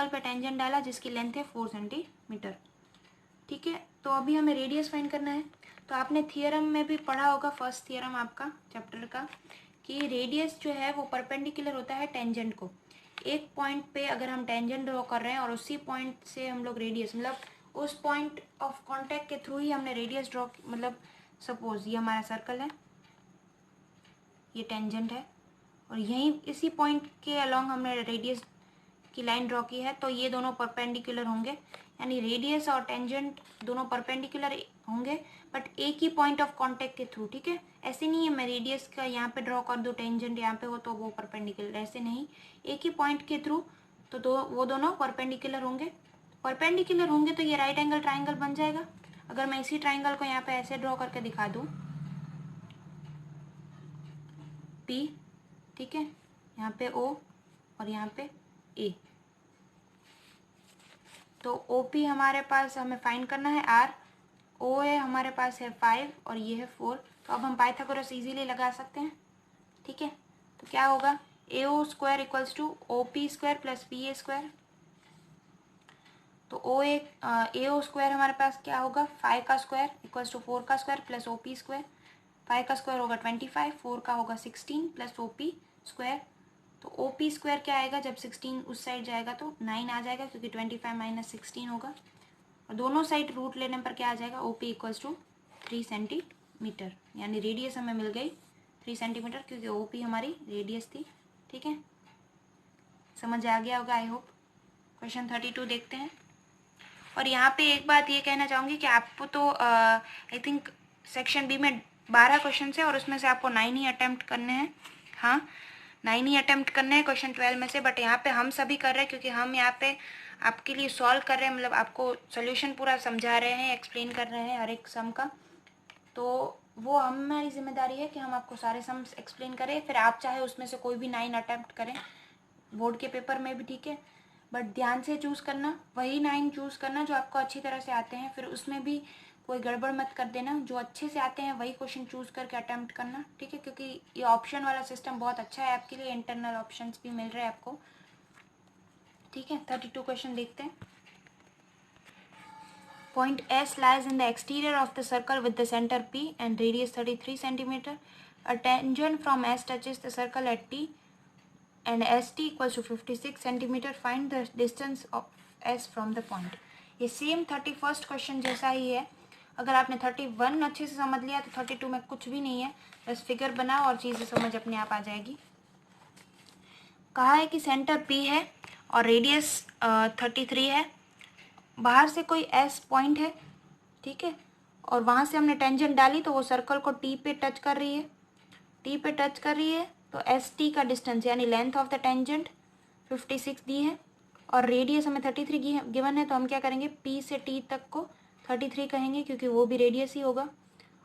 पे टेंजेंट डाला जिसकी लेंथ है 4 सेंटीमीटर। ठीक है, तो अभी हमें रेडियस फाइंड करना है। तो आपने थियरम में भी पढ़ा होगा, फर्स्ट थियरम आपका चैप्टर का, कि रेडियस जो है वो परपेंडिकुलर होता है टेंजेंट को। एक पॉइंट पे अगर हम टेंजेंट ड्रॉ कर रहे हैं और उसी पॉइंट से हम लोग रेडियस, मतलब उस पॉइंट ऑफ कांटेक्ट के थ्रू ही हमने रेडियस ड्रॉ, मतलब सपोज ये हमारा सर्कल है, ये टेंजेंट है और यहीं इसी पॉइंट के अलोंग हमने रेडियस की लाइन ड्रॉ की है, तो ये दोनों परपेंडिकुलर होंगे, यानी रेडियस और टेंजेंट दोनों परपेंडिकुलर होंगे बट एक ही पॉइंट ऑफ कांटेक्ट के थ्रू। ठीक है, ऐसे नहीं है मैं रेडियस का यहाँ पे ड्रॉ कर दूँ, टेंजेंट यहाँ पे हो तो वो परपेंडिकुलर, ऐसे नहीं, एक ही पॉइंट के थ्रू, तो वो दोनों परपेंडिकुलर होंगे। परपेंडिकुलर होंगे तो ये राइट एंगल ट्राइंगल बन जाएगा। अगर मैं इसी ट्राइंगल को यहाँ पे ऐसे ड्रॉ करके दिखा दूँ P, ठीक है, यहाँ पे O और यहाँ पे A, तो OP हमारे पास हमें फाइंड करना है R, OA हमारे पास है 5 और ये है 4। तो अब हम पाइथागोरस इजीली लगा सकते हैं। ठीक है, तो क्या होगा, AO square equals to OP square plus PA square. तो AO स्क्वायर हमारे पास क्या होगा, 5 का स्क्वायर इक्वल्स टू 4 का स्क्वायर प्लस OP स्क्वायर। 5 का स्क्वायर होगा 25, 4 का होगा 16 प्लस OP स्क्वायर। तो OP स्क्वायर क्या आएगा, जब 16 उस साइड जाएगा तो 9 आ जाएगा, क्योंकि 25 माइनस 16 होगा, और दोनों साइड रूट लेने पर क्या आ जाएगा, OP इक्वल्स टू 3 सेंटीमीटर, यानी रेडियस हमें मिल गई 3 सेंटीमीटर, क्योंकि OP हमारी रेडियस थी। ठीक है, समझ आ गया होगा आई होप। क्वेश्चन 32 देखते हैं। और यहाँ पे एक बात ये कहना चाहूँगी कि आपको तो आई थिंक सेक्शन बी में 12 क्वेश्चन है और उसमें से आपको 9 ही अटैम्प्ट करने हैं। हाँ, 9 ही अटैम्प्ट करने हैं क्वेश्चन 12 में से, बट यहाँ पे हम सभी कर रहे हैं क्योंकि हम यहाँ पे आपके लिए सॉल्व कर रहे हैं, मतलब आपको सोल्यूशन पूरा समझा रहे हैं, एक्सप्लेन कर रहे हैं हर एक सम का। तो वो हमारी जिम्मेदारी है कि हम आपको सारे सम्स एक्सप्लेन करें, फिर आप चाहे उसमें से कोई भी 9 अटैम्प्ट करें बोर्ड के पेपर में भी। ठीक है, बट ध्यान से चूज़ करना, वही 9 चूज़ करना जो आपको अच्छी तरह से आते हैं, फिर उसमें भी कोई गड़बड़ मत कर देना, जो अच्छे से आते हैं वही क्वेश्चन चूज़ करके अटैम्प्ट करना। ठीक है, क्योंकि ये ऑप्शन वाला सिस्टम बहुत अच्छा है आपके लिए, इंटरनल ऑप्शंस भी मिल रहे हैं आपको। ठीक है, 32 क्वेश्चन देखते हैं। Point S lies in the exterior of the circle with the center P and radius 33 cm. A tangent from S touches the circle at T and ST equals to 56 cm. Find the distance of S from the point. ये same 31st question जैसा ही है। अगर आपने 31 अच्छे से समझ लिया तो 32 में कुछ भी नहीं है, बस फिगर बनाओ और चीज़ें समझ अपने आप आ जाएगी। कहा है कि सेंटर पी है और रेडियस 33 है, बाहर से कोई एस पॉइंट है, ठीक है, और वहाँ से हमने टेंजेंट डाली तो वो सर्कल को टी पे टच कर रही है, टी पे टच कर रही है, तो एस टी का डिस्टेंस यानी लेंथ ऑफ द टेंजेंट 56 दी है और रेडियस हमें 33 गिवन है, तो हम क्या करेंगे पी से टी तक को 33 कहेंगे क्योंकि वो भी रेडियस ही होगा।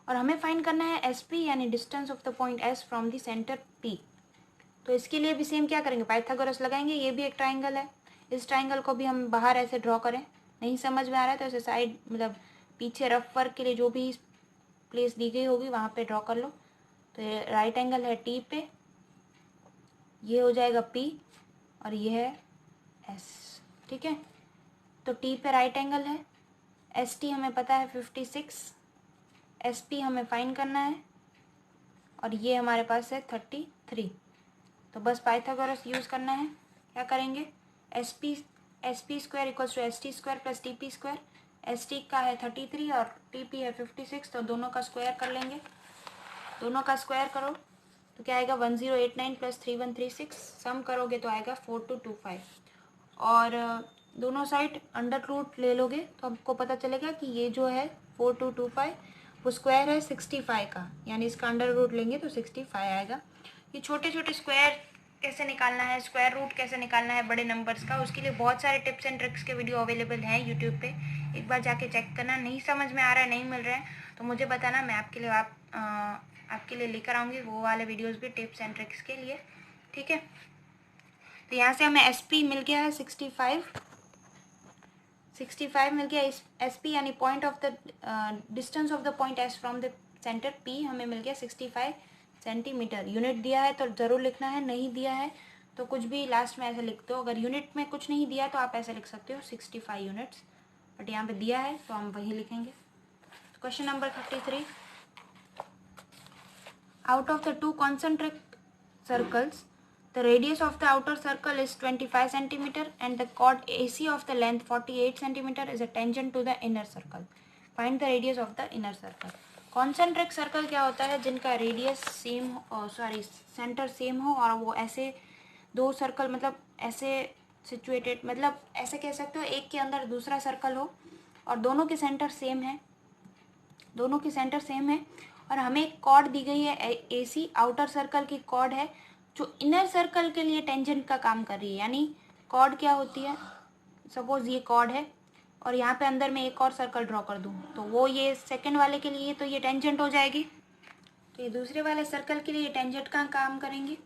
और हमें फाइंड करना है एस पी यानी distance of the point S from the centre P. तो इसके लिए भी सेम क्या करेंगे, पाइथागोरस लगाएंगे। ये भी एक ट्राइंगल है, इस ट्राइंगल को भी हम बाहर ऐसे ड्रॉ करें। नहीं समझ में आ रहा है तो ऐसे साइड मतलब पीछे रफ वर्क के लिए जो भी प्लेस दी गई होगी वहाँ पे ड्रॉ कर लो। तो ये राइट एंगल है टी पे, ये हो जाएगा पी और ये है एस, ठीक है। तो टी पे राइट एंगल है, एस टी हमें पता है 56, एस पी हमें फाइंड करना है और ये हमारे पास है 33। तो बस पाइथागोरस यूज़ करना है। क्या करेंगे, S P square equals to S T square plus T P square. S T का है 33 और टी पी है 56, तो दोनों का स्क्वायर कर लेंगे। दोनों का स्क्वायर करो तो क्या आएगा 1089 प्लस 3136, सम करोगे तो आएगा 4225। और दोनों साइड अंडर रूट ले लोगे तो आपको पता चलेगा कि ये जो है 4225 वो स्क्वायर है 65 का, यानी इसका अंडर रूट लेंगे तो 65 आएगा। ये छोटे छोटे स्क्वायर कैसे निकालना है, स्क्वायर रूट कैसे निकालना है बड़े नंबर्स का, उसके लिए बहुत सारे टिप्स एंड ट्रिक्स के वीडियो अवेलेबल हैं यूट्यूब पे। एक बार जाके चेक करना। नहीं समझ में आ रहा है, नहीं मिल रहा है तो मुझे बताना, मैं आपके लिए लेकर आऊँगी वो वाले वीडियोज़ भी टिप्स एंड ट्रिक्स के लिए, ठीक है। तो यहाँ से हमें एस पी मिल गया है 65 मिल गया। एस पी यानी point of the distance of the point S from the centre P हमें मिल गया 65 सेंटीमीटर। यूनिट दिया है तो ज़रूर लिखना है, नहीं दिया है तो कुछ भी लास्ट में ऐसे लिख दो। अगर यूनिट में कुछ नहीं दिया तो आप ऐसे लिख सकते हो 65 यूनिट्स, बट यहाँ पे दिया है तो हम वही लिखेंगे। Question number 33, out of the two concentric circles, the radius of the outer circle is 25 centimeter and the chord AC of the length 48 centimeter is a tangent to the inner circle. Find the radius of the inner circle. Concentric circle क्या होता है, जिनका radius same centre same हो और वो ऐसे दो circle मतलब ऐसे सिचुएटेड, मतलब ऐसे कह सकते हो एक के अंदर दूसरा सर्कल हो और दोनों के सेंटर सेम है, दोनों की सेंटर सेम है और हमें एक कॉर्ड दी गई है एसी, आउटर सर्कल की कॉर्ड है जो इनर सर्कल के लिए टेंजेंट का काम कर रही है। यानी कॉर्ड क्या होती है, सपोज ये कॉर्ड है और यहाँ पे अंदर में एक और सर्कल ड्रॉ कर दूँ तो वो ये सेकंड वाले के लिए तो ये टेंजेंट हो जाएगी, तो ये दूसरे वाले सर्कल के लिए टेंजेंट का काम करेंगे।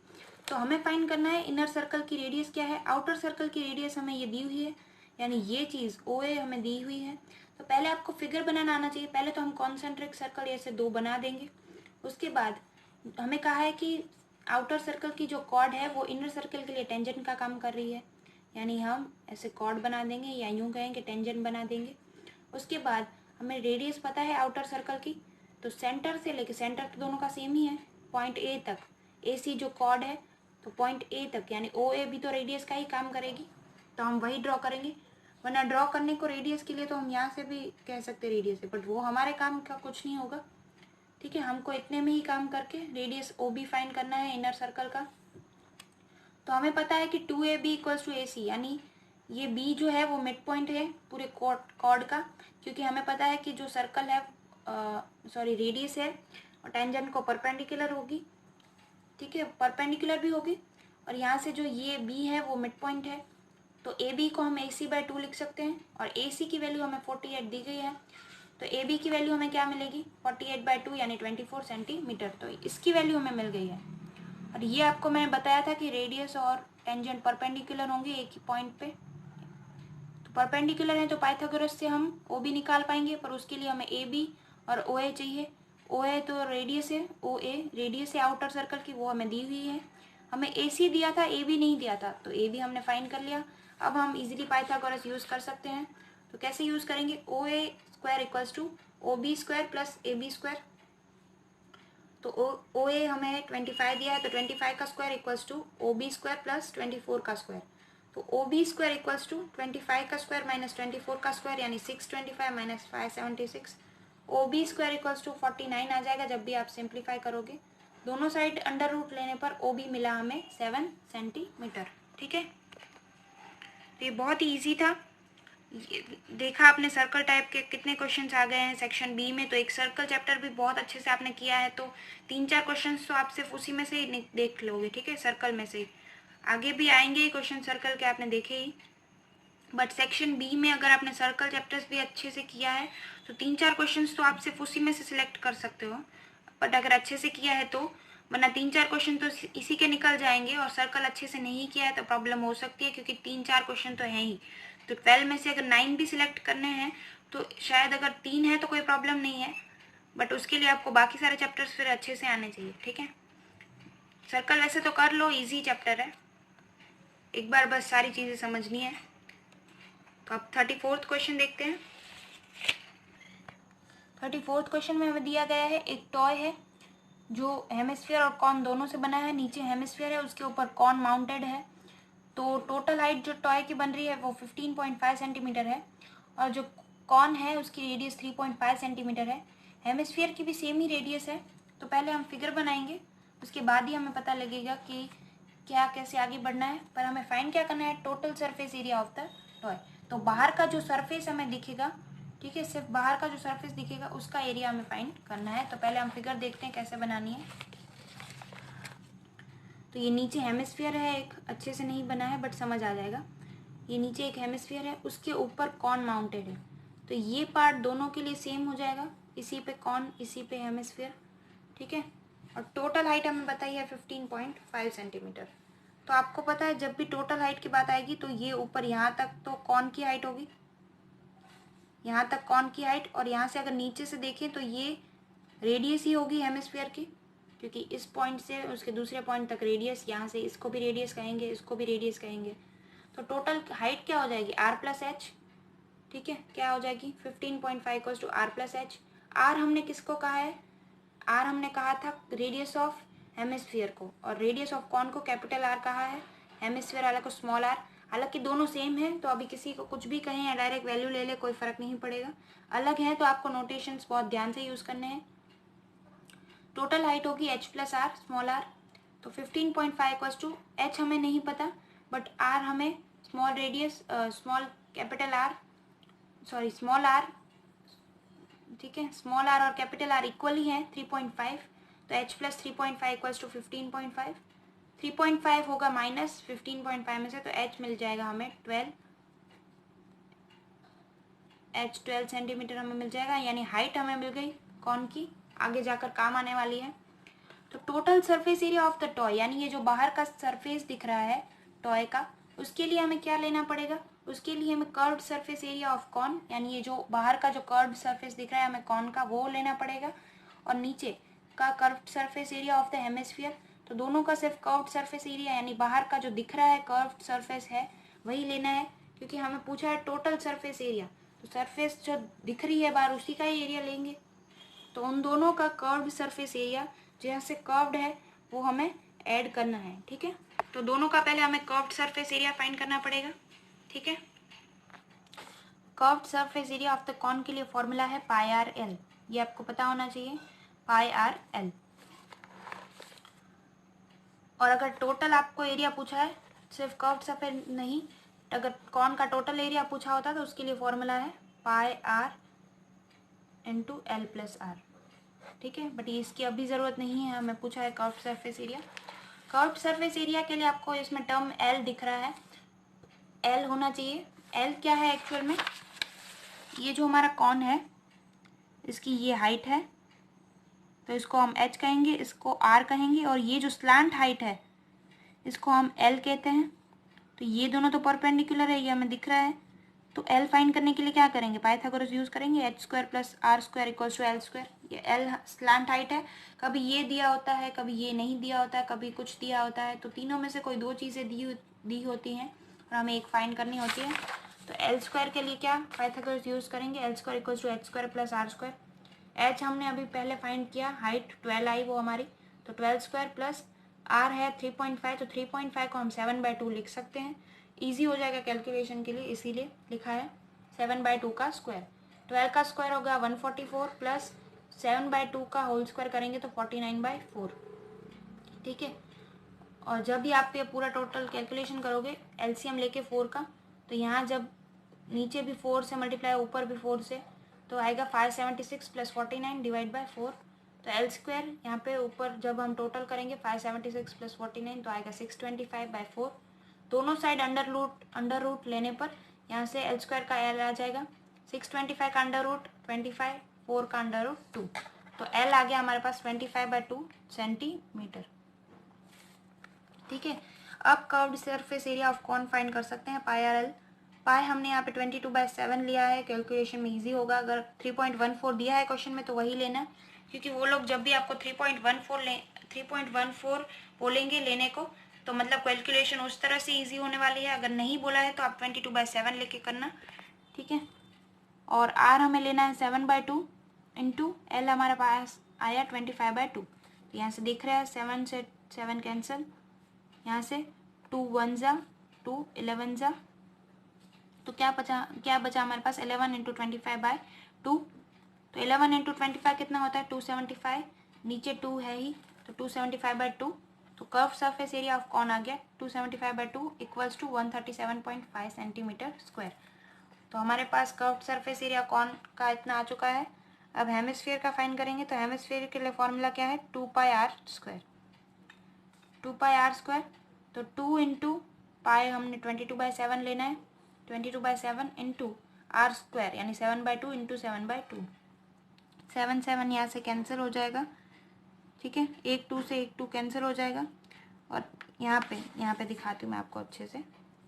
तो हमें फाइंड करना है इनर सर्कल की रेडियस क्या है, आउटर सर्कल की रेडियस हमें ये दी हुई है, यानी ये चीज़ ओ ए हमें दी हुई है। तो पहले आपको फिगर बनाना आना चाहिए। पहले तो हम कॉन्सेंट्रिक सर्कल ऐसे दो बना देंगे, उसके बाद हमें कहा है कि आउटर सर्कल की जो कॉर्ड है वो इनर सर्कल के लिए टेंजेंट का काम कर रही है, यानी हम ऐसे कॉर्ड बना देंगे या यूँ कहेंगे टेंजेंट बना देंगे। उसके बाद हमें रेडियस पता है आउटर सर्कल की, तो सेंटर से लेके, सेंटर तो दोनों का सेम ही है, पॉइंट ए तक, ए सी जो कॉर्ड है तो पॉइंट ए तक यानी ओ ए भी तो रेडियस का ही काम करेगी, तो हम वही ड्रॉ करेंगे। वरना ड्रॉ करने को रेडियस के लिए तो हम यहाँ से भी कह सकते रेडियस है, बट वो हमारे काम का कुछ नहीं होगा, ठीक है। हमको इतने में ही काम करके रेडियस ओ बी फाइंड करना है इनर सर्कल का। तो हमें पता है कि 2AB इक्वल्स टू AC, यानी ये B जो है वो मिड पॉइंट है पूरे कॉर्ड का, क्योंकि हमें पता है कि जो सर्कल है रेडियस है और टेंजेंट को परपेंडिकुलर होगी, ठीक है, परपेंडिकुलर भी होगी। और यहाँ से जो ये B है वो मिड पॉइंट है, तो AB को हम AC/2 लिख सकते हैं और AC की वैल्यू हमें 48 दी गई है, तो AB की वैल्यू हमें क्या मिलेगी 48/2 यानी 24 सेंटीमीटर, तो इसकी वैल्यू हमें मिल गई है। और ये आपको मैंने बताया था कि रेडियस और टेंजेंट परपेंडिकुलर होंगे एक ही पॉइंट पे, तो परपेंडिकुलर है तो पाइथागोरस से हम ओ बी निकाल पाएंगे, पर उसके लिए हमें ए बी और ओ ए चाहिए। ओ ए तो रेडियस है, ओ ए रेडियस है आउटर सर्कल की, वो हमें दी हुई है। हमें ए सी दिया था, ए बी नहीं दिया था, तो ए बी हमने फाइंड कर लिया। अब हम इजीली पाइथागोरस यूज़ कर सकते हैं। तो कैसे यूज़ करेंगे, O A square equals to O B square plus A B square. तो ओ ए हमें 25 दिया है, तो 25 का square equals to O B square plus 24 का स्क्वायर। तो O B square equals to 25 का स्क्वायर माइनस 24 का स्क्वायर, यानी 625 minus 576। O B square equals to 49 आ जाएगा जब भी आप सिंप्लीफाई करोगे। दोनों साइड अंडर रूट लेने पर ओ बी मिला हमें 7 सेंटीमीटर। ठीक है, तो ये बहुत ही ईजी था। देखा आपने सर्कल टाइप के कितने क्वेश्चंस आ गए हैं सेक्शन बी में, तो एक सर्कल चैप्टर भी बहुत अच्छे से आपने किया है, तो 3-4 क्वेश्चंस तो आप सिर्फ उसी में से ही देख लोगे। ठीक है, सर्कल में से ही आगे भी आएंगे क्वेश्चन सर्कल के, आपने देखे ही। बट सेक्शन बी में अगर आपने सर्कल चैप्टर्स भी अच्छे से किया है तो 3-4 क्वेश्चंस तो आप सिर्फ उसी में से सिलेक्ट कर सकते हो, बट अगर अच्छे से किया है तो, वरना 3-4 क्वेश्चन तो इसी के निकल जाएंगे, और सर्कल अच्छे से नहीं किया है तो प्रॉब्लम हो सकती है, क्योंकि 3-4 क्वेश्चन तो है ही। तो 12 में से अगर 9 भी सिलेक्ट करने हैं तो शायद अगर 3 है तो कोई प्रॉब्लम नहीं है, बट उसके लिए आपको बाकी सारे चैप्टर्स फिर अच्छे से आने चाहिए। ठीक है, सर्कल वैसे तो कर लो, ईजी चैप्टर है, एक बार बस सारी चीज़ें समझनी है। तो अब 34th क्वेश्चन देखते हैं। 34th क्वेश्चन में हमें दिया गया है एक टॉय है जो हेमिस्फीयर और कॉन दोनों से बना है। नीचे हेमिस्फीयर है, उसके ऊपर कॉन माउंटेड है। तो टोटल हाइट जो टॉय की बन रही है वो 15.5 सेंटीमीटर है, और जो कॉन है उसकी रेडियस 3.5 सेंटीमीटर है। हेमिस्फीयर की भी सेम ही रेडियस है। तो पहले हम फिगर बनाएंगे, उसके बाद ही हमें पता लगेगा कि क्या कैसे आगे बढ़ना है। पर हमें फाइंड क्या करना है, total surface area of the toy. तो बाहर का जो सरफेस हमें दिखेगा, ठीक है, सिर्फ बाहर का जो सरफेस दिखेगा उसका एरिया हमें फाइंड करना है। तो पहले हम फिगर देखते हैं कैसे बनानी है। तो ये नीचे हेमिस्फीयर है, एक अच्छे से नहीं बना है बट समझ आ जाएगा। ये नीचे एक हेमिस्फीयर है, उसके ऊपर कॉन माउंटेड है। तो ये पार्ट दोनों के लिए सेम हो जाएगा, इसी पे कॉन, इसी पे हेमिस्फीयर। ठीक है, और टोटल हाइट हमें बताई है 15.5 सेंटीमीटर। तो आपको पता है जब भी टोटल हाइट की बात आएगी तो ये ऊपर यहाँ तक तो कॉन की हाइट होगी, यहाँ तक कॉन की हाइट, और यहाँ से अगर नीचे से देखें तो ये रेडियस ही होगी हेमिस्फीयर की, क्योंकि इस पॉइंट से उसके दूसरे पॉइंट तक रेडियस, यहाँ से इसको भी रेडियस कहेंगे, इसको भी रेडियस कहेंगे। तो टोटल हाइट क्या हो जाएगी, आर प्लस एच। ठीक है, क्या हो जाएगी 15.5 equals to R plus H. R हमने किसको कहा है, आर हमने कहा था रेडियस ऑफ हेमिस्फीयर को, और रेडियस ऑफ कॉन को कैपिटल आर कहा है, हेमिस्फीयर वाला को स्मॉल आर। हालांकि दोनों सेम है, तो अभी किसी को कुछ भी कहें या डायरेक्ट वैल्यू ले ले, कोई फर्क नहीं पड़ेगा। अलग है तो आपको नोटेशंस बहुत ध्यान से यूज करने हैं। टोटल हाइट होगी H plus R small R. तो 15.5 इक्वल्स टू एच हमें नहीं पता, बट आर हमें small radius, small capital R, sorry small R, ठीक है, स्मॉल आर और कैपिटल आर इक्वल ही है 3.5। तो एच प्लस 3.5 इक्वल्स टू 15.5। 3.5 होगा माइनस 15.5 में से, तो एच मिल जाएगा हमें 12, एच 12 सेंटीमीटर हमें मिल जाएगा, यानी हाइट हमें मिल गई कौन की, आगे जाकर काम आने वाली है। तो total surface area of the toy, यानी ये जो बाहर का सरफेस दिख रहा है टॉय का, उसके लिए हमें क्या लेना पड़ेगा, उसके लिए हमें curved surface area of cone, यानी ये जो बाहर का जो कर्व्ड सरफेस दिख रहा है हमें कॉन का, वो लेना पड़ेगा। और नीचे का curved surface area of the hemisphere. तो दोनों का सिर्फ कर्व्ड सरफेस एरिया, यानी बाहर का जो दिख रहा है कर्व्ड सरफेस है वही लेना है, क्योंकि हमें पूछा है टोटल सरफेस एरिया। तो सरफेस जो दिख रही है बाहर उसी का ही एरिया लेंगे। तो उन दोनों का कर्व्ड सरफेस एरिया जहाँ से कर्व्ड है वो हमें ऐड करना है। ठीक है, तो दोनों का पहले हमें कर्व्ड सरफेस एरिया फाइंड करना पड़ेगा। ठीक है, curved surface area of the cone के लिए फॉर्मूला है पाई आर एल, ये आपको पता होना चाहिए, पाई आर एल। और अगर टोटल आपको एरिया पूछा है, सिर्फ कर्व्ड सरफेस नहीं, अगर कॉन का टोटल एरिया पूछा होता तो उसके लिए फॉर्मूला है pi r into l plus r. ठीक है, बट इसकी अभी ज़रूरत नहीं है, हमें पूछा है curved surface area. Curved surface area के लिए आपको इसमें टर्म एल दिख रहा है, एल होना चाहिए। एल क्या है एक्चुअल में, ये जो हमारा कॉन है इसकी ये हाइट है, तो इसको हम एच कहेंगे, इसको आर कहेंगे, और ये जो स्लैंट हाइट है इसको हम एल कहते हैं। तो ये दोनों तो परपेंडिकुलर है, ये हमें दिख रहा है। तो एल फाइंड करने के लिए क्या करेंगे, पाइथागोरस यूज करेंगे, H square plus R square equals to L square. ये एल स्लैंट हाइट है, कभी ये दिया होता है, कभी ये नहीं दिया होता है, कभी कुछ दिया होता है, तो तीनों में से कोई दो चीज़ें दी होती हैं और हमें एक फाइंड करनी होती है। तो एल स्क्वायर के लिए क्या पाइथागोरस यूज करेंगे, L square equals to H square plus R square. H हमने अभी पहले फाइंड किया, हाइट 12 आई वो हमारी, तो 12 स्क्वायर प्लस आर है 3.5, तो 3.5 को हम 7/2 लिख सकते हैं, इजी हो जाएगा कैलकुलेशन के लिए, इसीलिए लिखा है 7/2 का स्क्वायर। 12 का स्क्वायर होगा 144 प्लस 7/2 का होल स्क्वायर करेंगे तो 49/4। ठीक है। और जब भी आप ये पूरा टोटल कैलकुलेशन करोगे एलसीएम लेके 4 का, तो यहाँ जब नीचे भी 4 से मल्टीप्लाई, ऊपर भी 4 से, तो आएगा 576 + 49 डिवाइड बाय 4। तो एल स्क्वायर यहाँ पे ऊपर जब हम टोटल करेंगे 576 + 49 तो आएगा 625/4। दोनों साइड अंडर रूट लेने पर यहाँ से एल स्क्वायर का एल आ जाएगा 625 का अंडर रूट 25, 4 का अंडर रूट 2। तो एल आ गया हमारे पास 25/2 सेंटीमीटर। ठीक है। अब curved surface area of cone find कर सकते हैं, पाई आर एल। पाई हमने यहाँ पे 22/7 लिया है, कैलकुलेशन में इजी होगा। अगर 3.14 दिया है क्वेश्चन में तो वही लेना, क्योंकि वो लोग जब भी आपको 3.14 बोलेंगे लेने को, तो मतलब कैलकुलेशन उस तरह से इजी होने वाली है। अगर नहीं बोला है तो आप 22/7 लेके करना। ठीक है। और आर हमें लेना है 7/2 इंटू एल हमारे पास आया 25/2। तो यहाँ से देख रहे हैं 7 से 7 कैंसिल, यहाँ से 2 1 जा 2 11 जा, तो क्या बचा हमारे पास 11 × 25/2। तो 11 × 25 कितना होता है 275, नीचे 2 है ही तो 275/2। तो curve surface area of cone आ गया 275/2 = 137.5 सेंटीमीटर स्क्वायर। तो हमारे पास कर्व सरफेस एरिया कॉन का इतना आ चुका है। अब हेमिस्फीयर का फाइंड करेंगे, तो हेमिस्फीयर के लिए फॉर्मूला क्या है 2πr²। 2πr², तो 2 इंटू पाई हमने 22/7 लेना है, 22/7 इंटू r² यानी 7/2 इंटू 7/2। 7 7 यहाँ से कैंसिल हो जाएगा। ठीक है, 1 2 से 1 2 कैंसिल हो जाएगा। और यहाँ पे दिखाती हूँ मैं आपको अच्छे से,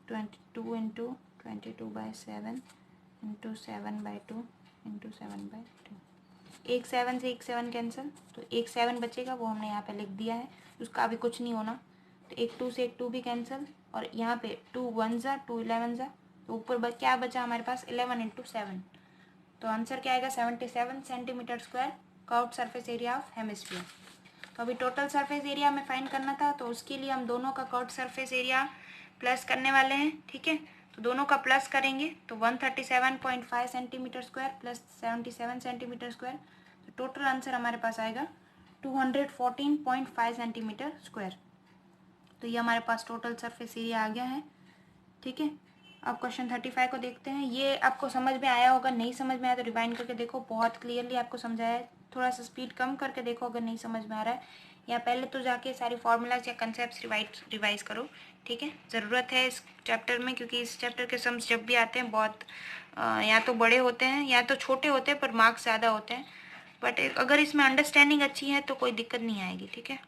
22 इंटू 22/7 इंटू 7/2 इंटू 7/2। 1 7 से 1 7 कैंसिल, तो 1 7 बचेगा, वो हमने यहाँ पे लिख दिया है, उसका अभी कुछ नहीं होना। तो 1 2 से 1 2 भी कैंसिल, और यहाँ पे 2 1 जा 2 11 जा, तो ऊपर क्या बचा हमारे पास 11 × 7। तो आंसर क्या आएगा 77 centimetre square curved surface area of hemisphere. तो अभी टोटल सरफेस एरिया हमें फाइंड करना था, तो उसके लिए हम दोनों का कर्व्ड सरफेस एरिया प्लस करने वाले हैं। ठीक है, तो दोनों का प्लस करेंगे तो 137.5 centimetre square plus 77 centimetre square, तो टोटल आंसर हमारे पास आएगा 214.5 सेंटीमीटर स्क्वायर। तो ये हमारे पास टोटल सरफेस एरिया आ गया है। ठीक है, अब क्वेश्चन 35 को देखते हैं। ये आपको समझ में आया होगा, नहीं समझ में आया तो रिवाइंड करके देखो, बहुत क्लियरली आपको समझाया है। थोड़ा सा स्पीड कम करके देखो अगर नहीं समझ में आ रहा है, या पहले तो जाके सारी फॉर्मूलाज या कंसेप्ट रिवाइज करो। ठीक है, ज़रूरत है इस चैप्टर में, क्योंकि इस चैप्टर के सम्स जब भी आते हैं बहुत या तो बड़े होते हैं या तो छोटे होते हैं, पर मार्क्स ज़्यादा होते हैं। बट अगर इसमें अंडरस्टैंडिंग अच्छी है तो कोई दिक्कत नहीं आएगी। ठीक है,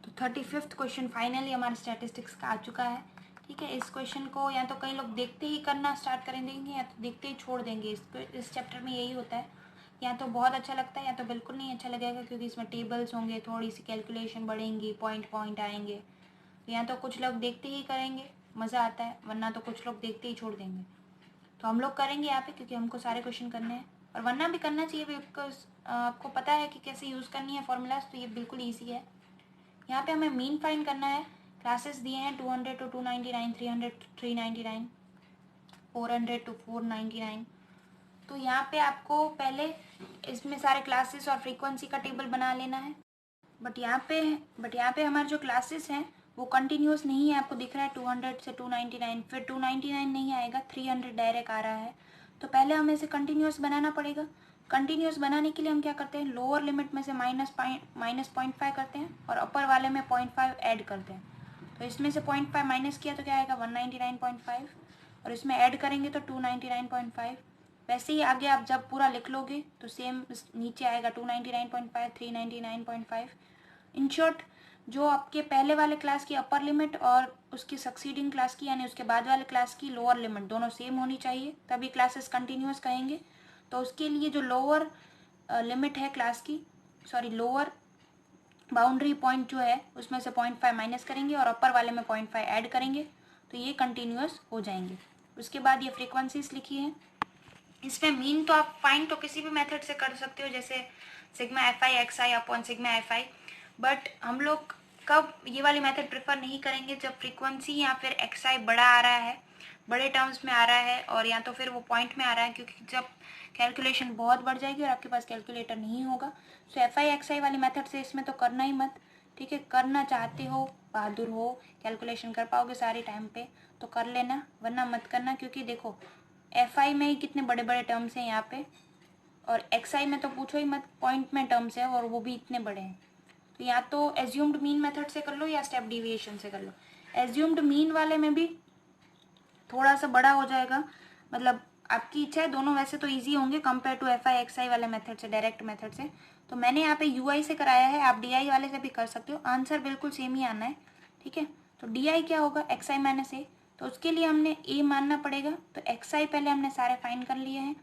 तो 35वां क्वेश्चन फाइनली हमारे स्टैटिस्टिक्स का आ चुका है। ठीक है, इस क्वेश्चन को या तो कई लोग देखते ही करना स्टार्ट कर देंगे या तो देखते ही छोड़ देंगे। इस चैप्टर में यही होता है, या तो बहुत अच्छा लगता है या तो बिल्कुल नहीं अच्छा लगेगा, क्योंकि इसमें टेबल्स होंगे, थोड़ी सी कैलकुलेशन बढ़ेंगी, पॉइंट आएंगे। या तो कुछ लोग देखते ही करेंगे, मज़ा आता है, वरना तो कुछ लोग देखते ही छोड़ देंगे। तो हम लोग करेंगे यहाँ पे, क्योंकि हमको सारे क्वेश्चन करने हैं, और वरना भी करना चाहिए, बिकॉज आपको पता है कि कैसे यूज़ करनी है फॉर्मूलाज, तो ये बिल्कुल ईजी है। यहाँ पे हमें मीन फाइंड करना है। क्लासेस दिए हैं 200 to 299, 300 399, 400 to 499। तो यहाँ पे आपको पहले इसमें सारे क्लासेस और फ्रीक्वेंसी का टेबल बना लेना है। बट यहाँ पे हमारे जो क्लासेस हैं वो कंटिन्यूस नहीं है। आपको दिख रहा है 200 से 299, फिर 299 नहीं आएगा, 300 डायरेक्ट आ रहा है। तो पहले हमें इसे कंटिन्यूस बनाना पड़ेगा। कंटिन्यूस बनाने के लिए हम क्या करते हैं, लोअर लिमिट में से -0.5 करते हैं और अपर वाले में 0.5 ऐड करते हैं। तो इसमें से 0.5 माइनस किया तो क्या आएगा 199.5, और इसमें ऐड करेंगे तो 299.5। वैसे ही आगे आप जब पूरा लिख लोगे तो सेम नीचे आएगा 299.5, 399.5। इन शॉर्ट, जो आपके पहले वाले क्लास की अपर लिमिट और उसकी सक्सीडिंग क्लास की यानी उसके बाद वाले क्लास की लोअर लिमिट दोनों सेम होनी चाहिए, तभी क्लासेस कंटिन्यूस कहेंगे। तो उसके लिए जो लोअर लिमिट है क्लास की, लोअर बाउंड्री पॉइंट जो है उसमें से 0.5 माइनस करेंगे और अपर वाले में 0.5 ऐड करेंगे, तो ये कंटिन्यूस हो जाएंगे। उसके बाद ये फ्रीक्वेंसीज लिखी है। इसमें मीन तो आप फाइंड तो किसी भी मेथड से कर सकते हो, जैसे sigma F I x I upon sigma F I. But हम लोग कब ये वाली मेथड प्रेफर नहीं करेंगे, जब फ्रीक्वेंसी या फिर एक्स आई बड़ा आ रहा है, बड़े टर्म्स में आ रहा है, और या तो फिर वो पॉइंट में आ रहा है, क्योंकि जब कैलकुलेशन बहुत बढ़ जाएगी और आपके पास कैलकुलेटर नहीं होगा। सो एफ आई एक्स आई वाली मेथड से इसमें तो करना ही मत, ठीक है, करना चाहते हो, बहादुर हो, कैलकुलेशन कर पाओगे सारे टाइम पे तो कर लेना, वरना मत करना, क्योंकि देखो FI में ही कितने बड़े बड़े टर्म्स हैं यहाँ पे, और XI में तो पूछो ही मत, पॉइंट में टर्म्स है और वो भी इतने बड़े हैं। तो या तो एज्यूम्ड मीन मेथड से कर लो या स्टेप डिविएशन से कर लो। एज्यूम्ड मीन वाले में भी थोड़ा सा बड़ा हो जाएगा, मतलब आपकी इच्छा है, दोनों वैसे तो इजी होंगे कंपेयर टू FI XI वाले मेथड से, डायरेक्ट मेथड से। तो मैंने यहाँ पे UI से कराया है, आप DI वाले से भी कर सकते हो, आंसर बिल्कुल सेम ही आना है, ठीक है। तो DI क्या होगा, XI माइनस A, तो उसके लिए हमने A मानना पड़ेगा, तो XI पहले हमने सारे फाइंड कर लिए हैं।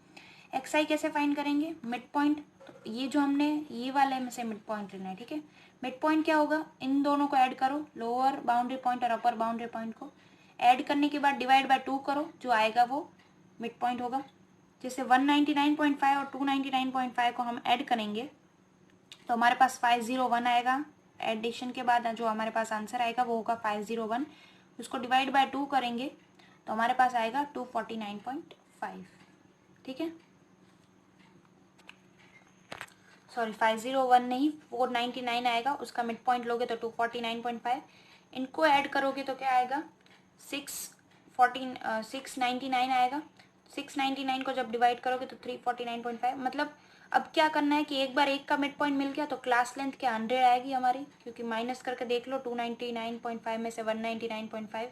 XI कैसे फाइंड करेंगे, मिड पॉइंट, तो ये जो हमने ये वाले में से मिड पॉइंट लेना है, ठीक है। मिड पॉइंट क्या होगा, इन दोनों को ऐड करो, लोअर बाउंड्री पॉइंट और अपर बाउंड्री पॉइंट को ऐड करने के बाद डिवाइड बाय 2 करो, जो आएगा वो मिड पॉइंट होगा। जैसे 199.5 और 299.5 को हम ऐड करेंगे तो हमारे पास 501 आएगा, एडिशन के बाद जो हमारे पास आंसर आएगा वो होगा 501, उसको डिवाइड बाय 2 करेंगे तो हमारे पास आएगा 249.5, ठीक है। सॉरी 501 नहीं, 499 आएगा, उसका मिड पॉइंट लोगे तो 249.5, इनको ऐड करोगे तो क्या आएगा 699 आएगा। 699 को जब डिवाइड करोगे तो 349.5, मतलब अब क्या करना है कि एक बार एक का मिड पॉइंट मिल गया तो क्लास लेंथ क्या 100 आएगी हमारी, क्योंकि माइनस करके देख लो 299.5 में से 199.5,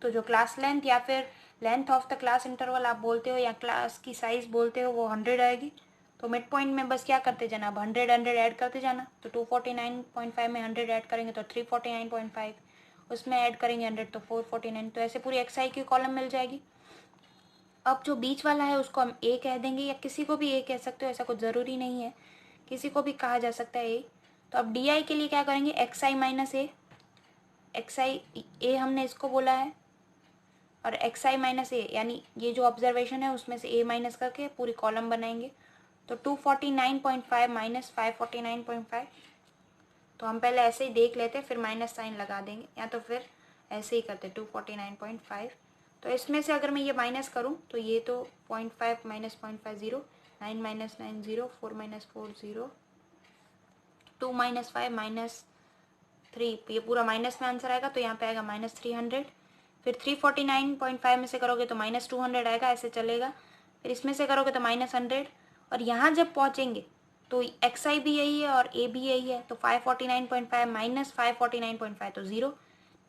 तो जो क्लास लेंथ या फिर length of the class interval आप बोलते हो या क्लास की साइज बोलते हो वो 100 आएगी। तो मिड पॉइंट में बस क्या करते जाना, अब 100 ऐड करते जाना, तो 249.5 में 100 ऐड करेंगे तो 349.5, उसमें ऐड करेंगे 100 तो 449, तो ऐसे पूरी XI की कॉलम मिल जाएगी। अब जो बीच वाला है उसको हम A कह देंगे, या किसी को भी A कह सकते हो, ऐसा कुछ ज़रूरी नहीं है, किसी को भी कहा जा सकता है A। तो अब DI के लिए क्या करेंगे, XI minus A, XI A हमने इसको बोला है, और XI माइनस A यानी ये जो ऑब्जर्वेशन है उसमें से A माइनस करके पूरी कॉलम बनाएंगे, तो 249.5 माइनस 549.5, तो हम पहले ऐसे ही देख लेते फिर माइनस साइन लगा देंगे, या तो फिर ऐसे ही करते 249.5। तो इसमें से अगर मैं ये माइनस करूँ तो ये तो 0.5 minus 0.50, 9 minus 9 0, 4 minus 4 0, 2 minus 5 minus 3, ये पूरा माइनस में आंसर आएगा, तो यहाँ पे आएगा माइनस 300। फिर 349.5 में से करोगे तो माइनस 200 आएगा, ऐसे चलेगा। फिर इसमें से करोगे तो माइनस 100, और यहाँ जब पहुँचेंगे तो XI भी यही है और A भी यही है, तो 549.5 माइनस 549.5 तो 0,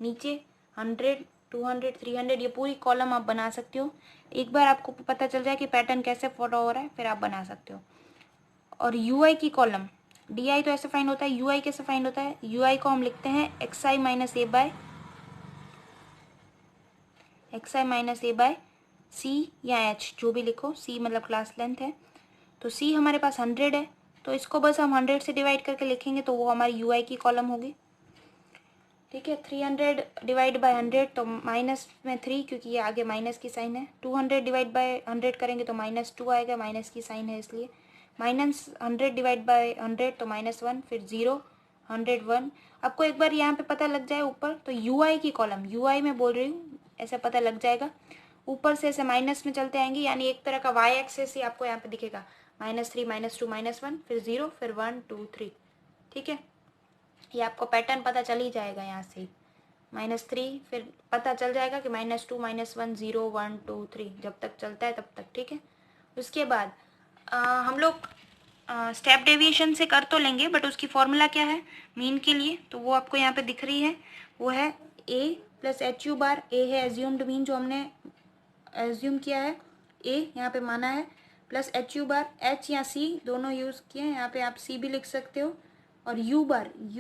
नीचे 100 200 300, ये पूरी कॉलम आप बना सकते हो। एक बार आपको पता चल जाए कि पैटर्न कैसे फॉलो हो रहा है फिर आप बना सकते हो। और UI की कॉलम, DI तो ऐसे फाइंड होता है, UI कैसे फाइंड होता है, UI को हम लिखते हैं XI minus A by C या H, जो भी लिखो, C मतलब क्लास लेंथ है, तो C हमारे पास 100 है, तो इसको बस हम 100 से डिवाइड करके लिखेंगे तो वो हमारी UI की कॉलम होगी, ठीक है। 300 डिवाइड बाय 100 तो माइनस में 3, क्योंकि ये आगे माइनस की साइन है। 200 डिवाइड बाय 100 करेंगे तो -2 आएगा, माइनस की साइन है इसलिए। माइनस 100 डिवाइड बाय 100 तो -1, फिर 0 101। आपको एक बार यहाँ पे पता लग जाए ऊपर, तो UI की कॉलम, UI में बोल रही हूँ, ऐसा पता लग जाएगा, ऊपर से ऐसे माइनस में चलते आएंगे, यानी एक तरह का Y एक्सेस ही आपको यहाँ पे दिखेगा, -3 -2 -1, फिर 0, फिर 1 2 3, ठीक है। ये आपको पैटर्न पता चल ही जाएगा यहाँ से, -3, फिर पता चल जाएगा कि -2 -1 0 1 2 3, जब तक चलता है तब तक, ठीक है। उसके बाद हम लोग स्टेप डेविएशन से कर तो लेंगे, बट उसकी फॉर्मूला क्या है मीन के लिए, तो वो आपको यहाँ पे दिख रही है, वो है A plus HU bar. A है एज्यूम्ड मीन जो हमने एज्यूम किया है, A यहाँ पे माना है, प्लस HU बार, H या C दोनों यूज़ किए हैं, यहाँ पे आप C भी लिख सकते हो, और U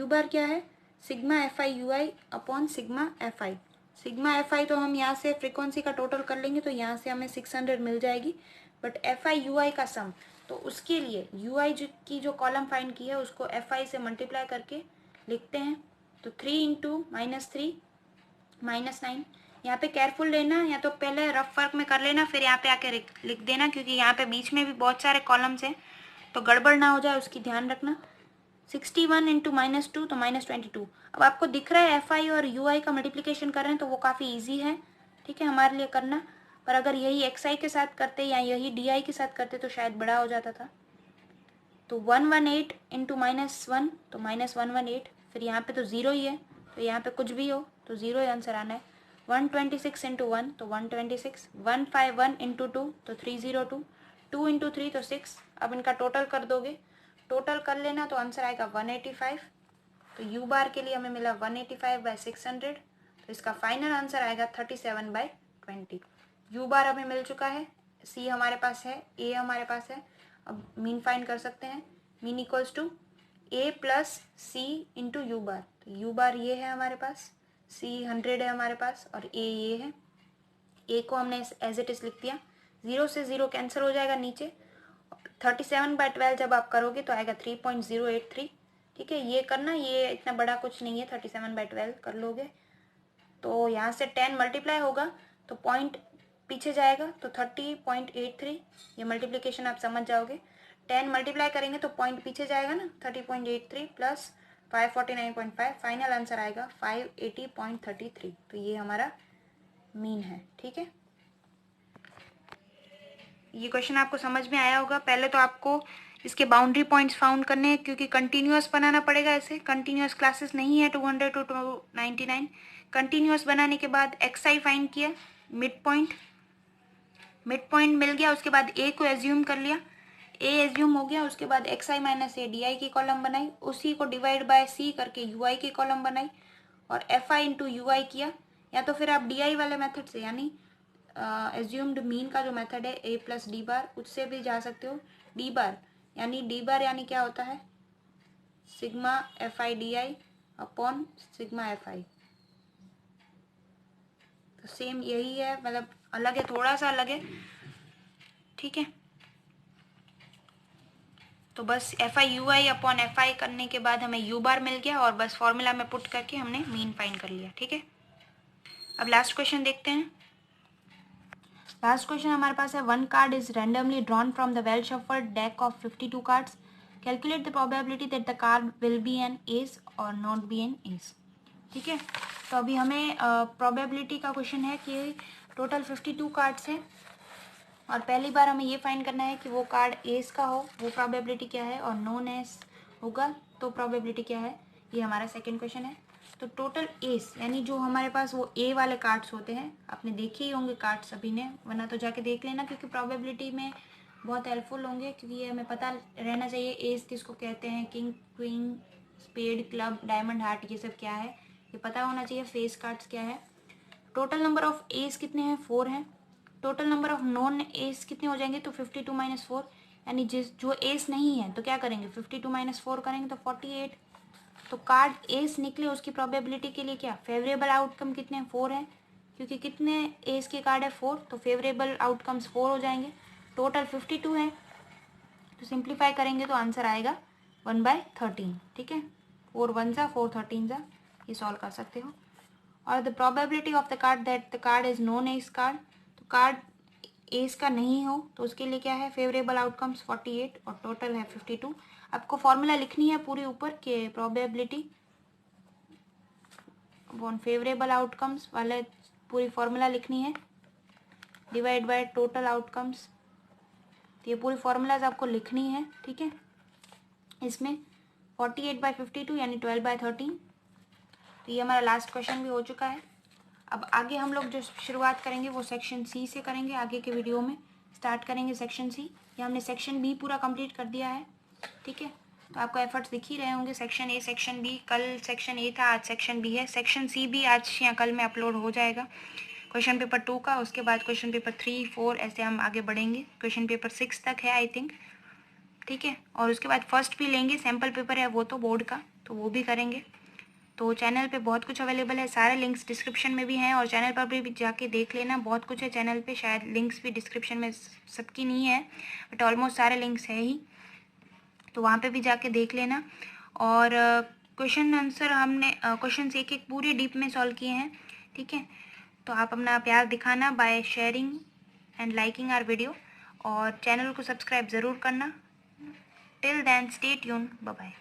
बार क्या है, sigma FI UI upon sigma FI। Sigma FI तो हम यहाँ से फ्रीक्वेंसी का टोटल कर लेंगे तो यहाँ से हमें 600 मिल जाएगी, बट FI UI का सम, तो उसके लिए UI की जो कॉलम फाइंड की है उसको FI से मल्टीप्लाई करके लिखते हैं, तो 3 इंटू -3 -9। यहाँ पे केयरफुल लेना, या तो पहले रफ वर्क में कर लेना फिर यहाँ पे आके लिख देना, क्योंकि यहाँ पे बीच में भी बहुत सारे कॉलम्स हैं तो गड़बड़ ना हो जाए उसकी ध्यान रखना। 61 इंटू -2 तो -22। अब आपको दिख रहा है FI और UI का मल्टीप्लिकेशन कर रहे हैं तो वो काफ़ी ईजी है, ठीक है, हमारे लिए करना, पर अगर यही XI के साथ करते या यही DI के साथ करते तो शायद बड़ा हो जाता था। तो 118 इंटू -1 तो -118, फिर यहाँ पे तो 0 ही है, तो यहाँ पे कुछ भी हो तो 0 ही आंसर आना है। 126 इंटू 1 तो 126, 151 इंटू 2 तो 302, 2 इंटू 3 तो 6। अब इनका टोटल कर दोगे, टोटल कर लेना तो आंसर आएगा 185। तो यू बार के लिए हमें मिला 185/600, तो इसका फाइनल आंसर आएगा 37/20। यू बार हमें मिल चुका है, सी हमारे पास है, ए हमारे पास है। अब मीन फाइंड कर सकते हैं। Mean equals to a plus c into u bar. तो यू बार ये है हमारे पास, सी 100 है हमारे पास, और ए ये है। ए को हमने एज इट इज लिख दिया, 0 से 0 कैंसिल हो जाएगा नीचे। 37/12 जब आप करोगे तो आएगा 3.083। ठीक है, ये करना, ये इतना बड़ा कुछ नहीं है, 37/12 कर लोगे। तो यहाँ से 10 मल्टीप्लाई होगा तो पॉइंट पीछे जाएगा, तो 30.83। ये मल्टीप्लिकेशन आप समझ जाओगे। 10 मल्टीप्लाई करेंगे तो पॉइंट पीछे जाएगा ना, 30.83 प्लस 549.5, फाइनल आंसर आएगा 580.33। तो ये हमारा मीन है। ठीक है, ये क्वेश्चन आपको समझ में आया होगा। पहले तो आपको इसके बाउंड्री पॉइंट्स फाउंड करने हैं, क्योंकि कंटिन्यूअस बनाना पड़ेगा। ऐसे कंटिन्यूअस क्लासेस नहीं है 200 to 299। कंटिन्यूअस बनाने के बाद एक्स आई फाइंड किया, मिड पॉइंट मिल गया। उसके बाद ए को एज्यूम कर लिया, ए एज्यूम हो गया। उसके बाद x I minus A D I की कॉलम बनाई, उसी को डिवाइड बाय सी करके यू आई की कॉलम बनाई, और एफ आई इंटू यू आई किया। या तो फिर आप डी आई वाले मेथड से, यानी एज्यूम्ड मीन का जो मेथड है ए प्लस डी बार, उससे भी जा सकते हो। डी बार यानी क्या होता है, sigma F I D I upon sigma F I. तो सेम यही है, मतलब अलग है, थोड़ा सा अलग है। ठीक है, तो बस F I you I upon F I करने के बाद हमें यू बार मिल गया, और बस फॉर्मूला में पुट करके हमने मीन फाइंड कर लिया। ठीक है, अब लास्ट क्वेश्चन देखते हैं। लास्ट क्वेश्चन हमारे पास है, one card is randomly drawn from the well shuffled deck of 52 cards. Calculate the probability that the card will be an ace और नॉट बी एन एस। ठीक है, तो अभी हमें प्रोबेबिलिटी का क्वेश्चन है कि टोटल 52 कार्ड्स हैं, और पहली बार हमें ये फाइंड करना है कि वो कार्ड एस का हो, वो प्रोबेबिलिटी क्या है, और नॉन एस होगा तो प्रोबेबिलिटी क्या है। ये हमारा सेकंड क्वेश्चन है। तो टोटल एस यानी जो हमारे पास वो ए वाले कार्ड्स होते हैं, आपने देखे ही होंगे कार्ड्स सभी ने, वरना तो जाके देख लेना, क्योंकि प्रोबेबिलिटी में बहुत हेल्पफुल होंगे, क्योंकि ये हमें पता रहना चाहिए एस किसको कहते हैं, king queen spade club diamond heart, ये सब क्या है ये पता होना चाहिए। फेस कार्ड्स क्या है। टोटल नंबर ऑफ एस कितने हैं, 4 हैं। Total number of non S कितने हो जाएंगे, तो 52 माइनस 4, यानी जो एस नहीं है तो क्या करेंगे, 52 माइनस 4 करेंगे तो 48। तो कार्ड एस निकले, उसकी प्रोबेबिलिटी के लिए क्या, फेवरेबल आउटकम कितने हैं, 4 हैं, क्योंकि कितने एस के कार्ड है, 4, तो फेवरेबल आउटकम्स 4 हो जाएंगे। टोटल 52 है, तो सिंप्लीफाई करेंगे तो आंसर आएगा 1/13। ठीक है, 4 1 जा 4 13 जा, ये सॉल्व कर सकते हो। और the probability of the card that the card is non S card, तो कार्ड एस का नहीं हो तो उसके लिए क्या है, फेवरेबल आउटकम्स 48 और टोटल है 52। आपको फॉर्मूला लिखनी है पूरी ऊपर के प्रोबेबिलिटी वन फेवरेबल आउटकम्स वाले, पूरी फॉर्मूला लिखनी है, डिवाइड बाय टोटल आउटकम्स। तो ये पूरी फॉर्मूलाज आपको लिखनी है। ठीक है, इसमें 48/52 यानी 12/13। तो ये हमारा लास्ट क्वेश्चन भी हो चुका है। अब आगे हम लोग जो शुरुआत करेंगे वो सेक्शन सी से करेंगे। आगे के वीडियो में स्टार्ट करेंगे सेक्शन सी। ये हमने सेक्शन बी पूरा कंप्लीट कर दिया है। ठीक है, तो आपको एफर्ट्स दिख ही रहे होंगे। सेक्शन ए, सेक्शन बी, कल सेक्शन ए था, आज सेक्शन बी है। सेक्शन सी भी आज या कल में अपलोड हो जाएगा क्वेश्चन पेपर 2 का। उसके बाद क्वेश्चन पेपर 3 4 ऐसे हम आगे बढ़ेंगे, क्वेश्चन पेपर 6 तक है आई थिंक। ठीक है, और उसके बाद फर्स्ट भी लेंगे, सैम्पल पेपर है वो तो बोर्ड का, तो वो भी करेंगे। तो चैनल पे बहुत कुछ अवेलेबल है, सारे लिंक्स डिस्क्रिप्शन में भी हैं, और चैनल पर भी जाके देख लेना, बहुत कुछ है चैनल पे। शायद लिंक्स भी डिस्क्रिप्शन में सबकी नहीं है, बट ऑलमोस्ट सारे लिंक्स है ही, तो वहाँ पे भी जाके देख लेना। और क्वेश्चन आंसर हमने क्वेश्चन एक एक पूरी डीप में सॉल्व किए हैं। ठीक है, तो आप अपना प्यार दिखाना by sharing and liking our video, और चैनल को सब्सक्राइब ज़रूर करना। Till then stay tune, bye bye.